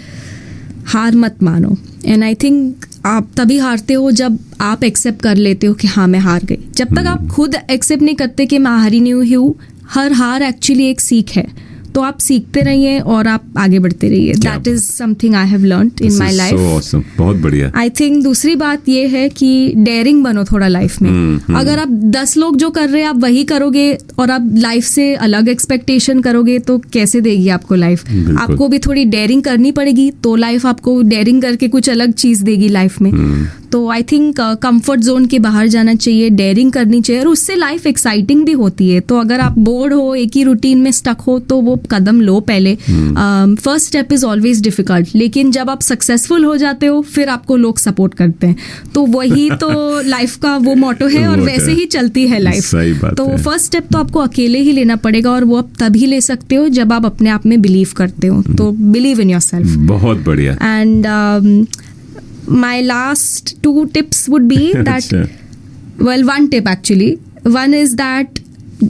हार मत मानो। एंड आई थिंक आप तभी हारते हो जब आप एक्सेप्ट कर लेते हो कि हाँ मैं हार गई। जब तक आप खुद एक्सेप्ट नहीं करते कि मैं हारी नहीं हूँ, हर हार एक्चुअली एक सीख है। तो आप सीखते रहिए और आप आगे बढ़ते रहिए। That is something I have learned in my life. बहुत बढ़िया। आई थिंक दूसरी बात ये है कि डेयरिंग बनो थोड़ा लाइफ में। अगर आप 10 लोग जो कर रहे हैं आप वही करोगे और आप लाइफ से अलग एक्सपेक्टेशन करोगे तो कैसे देगी आपको लाइफ? आपको भी थोड़ी डेयरिंग करनी पड़ेगी तो लाइफ आपको डेयरिंग करके कुछ अलग चीज देगी लाइफ में। तो आई थिंक कंफर्ट जोन के बाहर जाना चाहिए, डेयरिंग करनी चाहिए और उससे लाइफ एक्साइटिंग भी होती है। तो अगर आप बोर्ड हो, एक ही रूटीन में स्टक हो तो वो कदम लो पहले। First step is always difficult, लेकिन जब आप सक्सेसफुल हो जाते हो फिर आपको लोग सपोर्ट करते हैं। तो वही तो लाइफ का वो मोटो है और वैसे ही चलती है लाइफ। तो फर्स्ट स्टेप तो आपको अकेले ही लेना पड़ेगा और वो आप तभी ले सकते हो जब आप अपने आप में बिलीव करते हो। तो बिलीव इन योरसेल्फ। बहुत बढ़िया। And my last 2 tips would be that well, one tip actually, one is that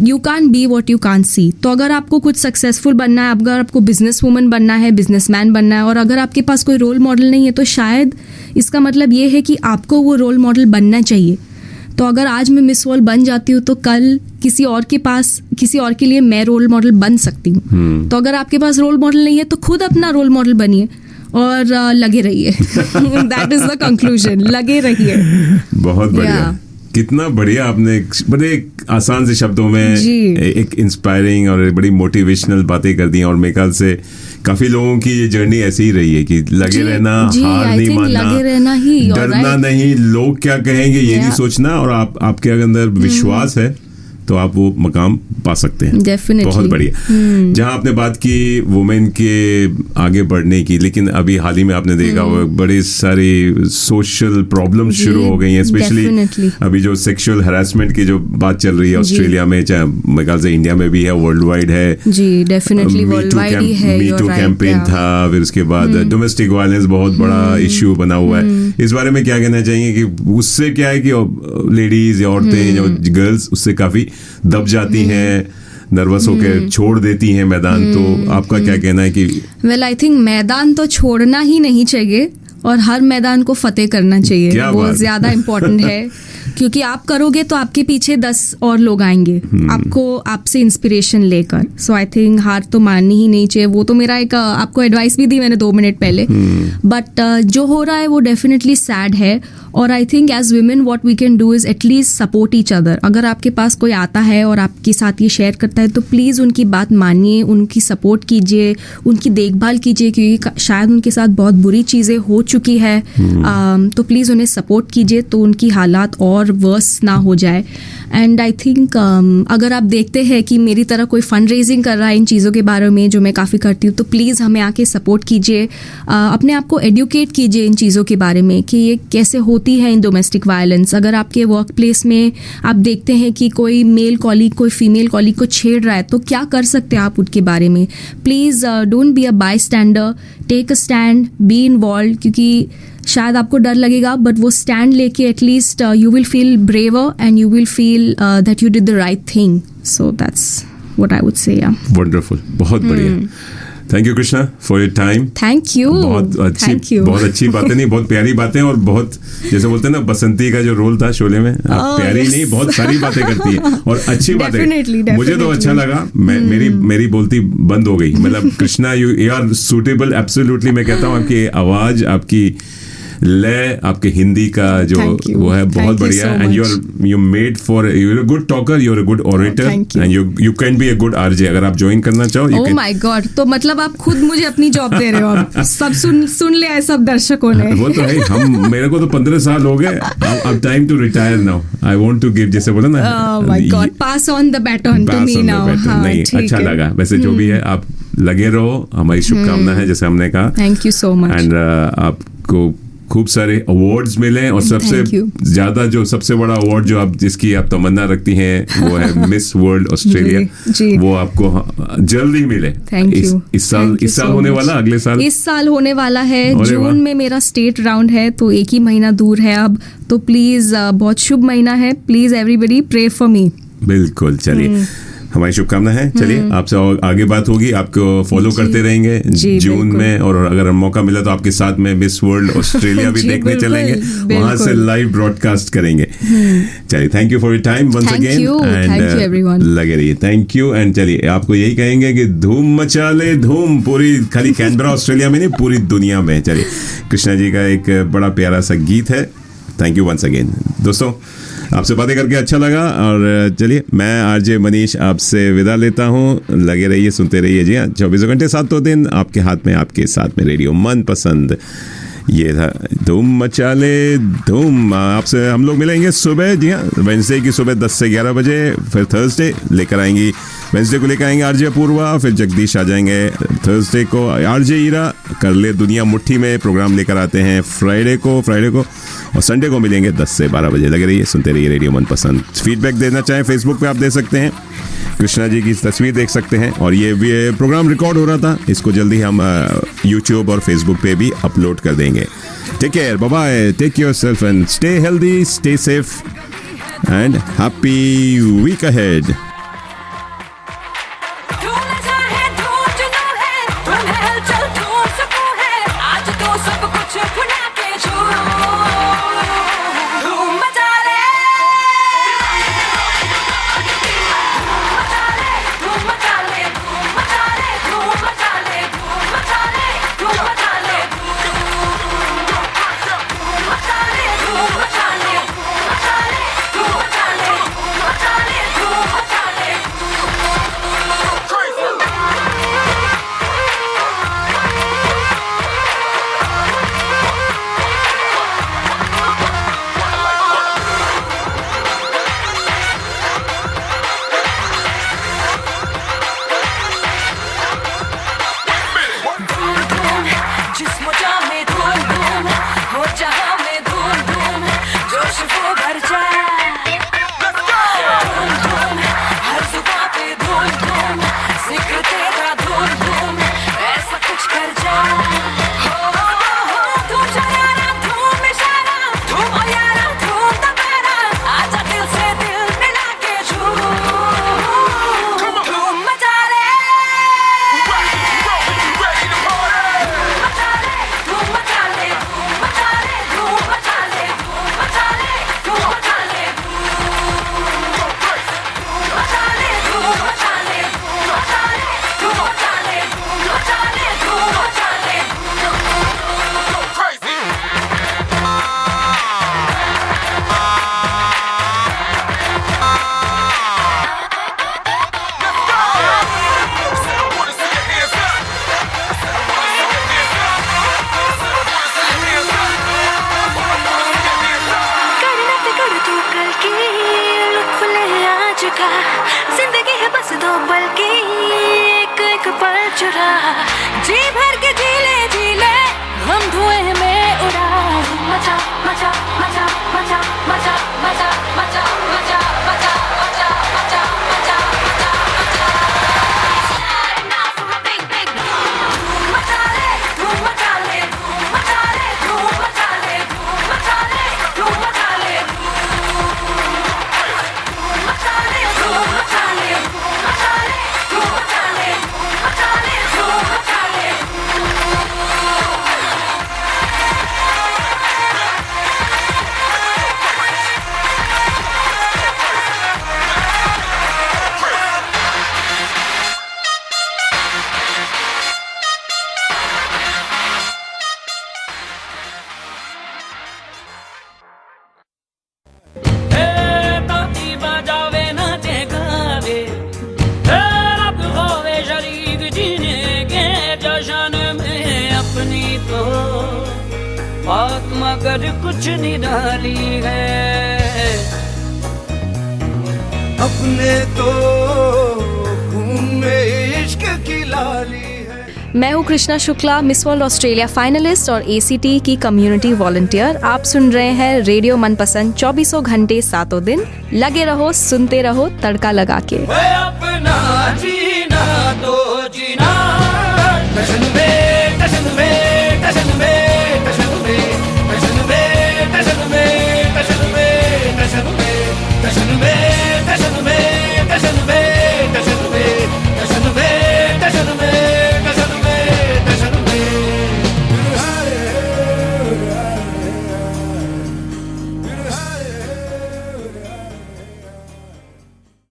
you can't be what you can't see। तो अगर आपको कुछ सक्सेसफुल बनना है, अगर आपको बिजनेस वूमन बनना है, बिजनेसमैन बनना है और अगर आपके पास कोई रोल मॉडल नहीं है तो शायद इसका मतलब ये है कि आपको वो रोल मॉडल बनना चाहिए। तो अगर आज मैं मिस वर्ल्ड बन जाती हूँ तो कल किसी और के पास, किसी और के लिए मैं रोल मॉडल बन सकती हूँ। तो अगर आपके पास रोल मॉडल नहीं है तो खुद अपना रोल मॉडल बनिए और लगे रहिए। दैट इज द कंक्लूजन, लगे रहिए। बहुत बढ़िया। कितना बढ़िया आपने बड़े आसान से शब्दों में एक इंस्पायरिंग और बड़ी मोटिवेशनल बातें कर दी और मेरे ख्याल से काफी लोगों की ये जर्नी ऐसी ही रही है कि लगे रहना, हार नहीं मानना, लगे रहना ही, डरना नहीं, लोग क्या कहेंगे ये नहीं सोचना और आपके अंदर विश्वास है तो आप वो मकाम पा सकते हैं। Definitely. बहुत बढ़िया। जहां आपने बात की वुमेन के आगे बढ़ने की, लेकिन अभी हाल ही में आपने देखा हुआ बड़ी सारी सोशल प्रॉब्लम शुरू हो गई हैं, स्पेशली अभी जो सेक्सुअल हैरेसमेंट की जो बात चल रही है ऑस्ट्रेलिया में, चाहे मेरे ख्याल से इंडिया में भी है, वर्ल्ड वाइड है जी, डेफिनेटली वर्ल्ड वाइड ही है। मी टू कैंपेन था, फिर उसके बाद डोमेस्टिक वायलेंस बहुत बड़ा इश्यू बना हुआ है। इस बारे में क्या कहना चाहेंगे कि उससे क्या है कि लेडीज या औरतें जो गर्ल्स उससे काफी दब जाती हैं, नर्वस होकर छोड़ देती हैं मैदान। तो आपका क्या कहना है कि वेल आई थिंक मैदान तो छोड़ना ही नहीं चाहिए और हर मैदान को फतेह करना चाहिए। वो ज्यादा इम्पोर्टेंट है क्योंकि आप करोगे तो आपके पीछे 10 और लोग आएंगे आपको, आपसे इंस्पिरेशन लेकर। सो आई थिंक हार तो माननी ही नहीं चाहिए। वो तो मेरा एक आपको एडवाइस भी दी मैंने 2 मिनट पहले। बट जो हो रहा है वो डेफिनेटली सैड है और I think as women what we can do is at least support each other. अगर आपके पास कोई आता है और आपके साथ ये शेयर करता है तो प्लीज़ उनकी बात मानिए, उनकी सपोर्ट कीजिए, उनकी देखभाल कीजिए क्योंकि शायद उनके साथ बहुत बुरी चीज़ें हो चुकी है। तो प्लीज़ उन्हें सपोर्ट कीजिए तो उनकी हालात और वर्स ना हो जाए। एंड आई थिंक अगर आप देखते हैं कि मेरी तरह कोई फंड रेजिंग कर रहा है इन चीज़ों के बारे में जो मैं काफ़ी करती हूँ, तो प्लीज़ हमें आके सपोर्ट कीजिए, अपने आप को एडुकेट कीजिए इन चीज़ों के बारे में कि ये कैसे होती है इन डोमेस्टिक वायलेंस। अगर आपके वर्क प्लेस में आप देखते हैं कि कोई मेल कॉलीग कोई फीमेल कॉलीग को छेड़ रहा है, तो क्या कर सकते हैं आप उनके बारे में। Please don't be a bystander, take a stand, be involve, क्योंकि शायद आपको डर लगेगा बट वो स्टैंड लेके at least you will feel braver and you will feel that you did the right thing. So that's what I would say. या wonderful, बहुत बढ़िया। Thank you Krishna for your time. Thank you. बहुत अच्छी बातें, नहीं बहुत प्यारी बातें, और बहुत जैसे बोलते हैं ना बसंती का जो रोल था शोले में, आप प्यारी नहीं बहुत सारी बातें करती है और अच्छी बातें। मुझे तो अच्छा लगा, मेरी बोलती बंद हो गई। मतलब Krishna you are suitable absolutely. मैं कहता हूँ आपकी आवाज, आपकी लय, आपके हिंदी का जो वो है बहुत बढ़िया। And you made for, you are a good talker, you are a good orator, and you can be a good RJ. अगर आप ज्वाइन करना चाहो। ओह माय गॉड, तो मतलब आप खुद मुझे अपनी जॉब दे रहे हो। अब सब सुन लिया है सब दर्शकों ने। वो तो है, हम मेरे को तो 15 साल हो गए, अब time to retire now. I want to give, जैसे बोला ना, oh my god, pass on the baton to me now. नहीं, अच्छा लगा वैसे जो भी है, आप लगे रहो, हमारी शुभकामना है जैसे हमने कहा। Thank you so much. And आपको खूब सारे अवार्ड्स मिले, और सबसे ज्यादा जो सबसे बड़ा अवार्ड जो आप जिसकी आप तमन्ना रखती हैं वो है मिस वर्ल्ड ऑस्ट्रेलिया। वो आपको जल्दी मिले। Thank you. इस साल होने वाला, अगले साल इस साल होने वाला है। जून में मेरा स्टेट राउंड है, तो एक ही महीना दूर है अब। तो प्लीज, बहुत शुभ महीना है, please everybody pray for me. बिल्कुल, चलिए हमारी शुभकामना है। चलिए आपसे आगे बात होगी, आपको फॉलो करते रहेंगे जून में, और अगर मौका मिला तो आपके साथ में मिस वर्ल्ड ऑस्ट्रेलिया भी देखने चलेंगे, वहां से लाइव ब्रॉडकास्ट करेंगे। चलिए, thank you for your time once again, and लगे रहिए। Thank you. एंड चलिए आपको यही कहेंगे कि धूम मचा ले, धूम पूरी, खाली कैनबरा ऑस्ट्रेलिया में नहीं, पूरी दुनिया में। चलिए, कृष्णा जी का एक बड़ा प्यारा सा गीत है। Thank you once again. दोस्तों, आपसे बातें करके अच्छा लगा, और चलिए मैं आरजे मनीष आपसे विदा लेता हूँ। लगे रहिए, सुनते रहिए। जी हाँ, 24 घंटे 7 दिन आपके हाथ में, आपके साथ में रेडियो मन पसंद। ये था धूम मचा ले धूम। आपसे हम लोग मिलेंगे सुबह, जी हाँ, वेडनेसडे की सुबह 10 से 11 बजे। फिर थर्सडे लेकर आएंगी, वेडनेसडे को लेकर आएंगे आरजे अपूर्वा, फिर जगदीश आ जाएंगे। थर्सडे को आरजे ईरा कर ले दुनिया मुट्ठी में प्रोग्राम लेकर आते हैं। फ्राइडे को और संडे को मिलेंगे 10 से 12 बजे। लगे रहिए, सुनते रहिए रेडियो मन पसंद। फीडबैक देना चाहें फेसबुक पे आप दे सकते हैं, कृष्णा जी की तस्वीर देख सकते हैं। और ये प्रोग्राम रिकॉर्ड हो रहा था, इसको जल्दी हम यूट्यूब और फेसबुक पे भी अपलोड कर देंगे। Take care, bye bye, take yourself and stay healthy, stay safe and happy week ahead. चुरा, जी भर के जी ले हम धुएं में उड़ा। मचा मचा मचा मचा मचा मचा मचा मचा मचा मचा मचा मचा मगर कुछ निराली है अपने तो खून में इश्क की लाली है। मैं हूँ Krishna Shukla, miss world Australia finalist और ACT की कम्युनिटी वॉलंटियर। आप सुन रहे हैं रेडियो मनपसंद 24 घंटे 7 दिन। लगे रहो, सुनते रहो, तड़का लगा के। अपना जीना तो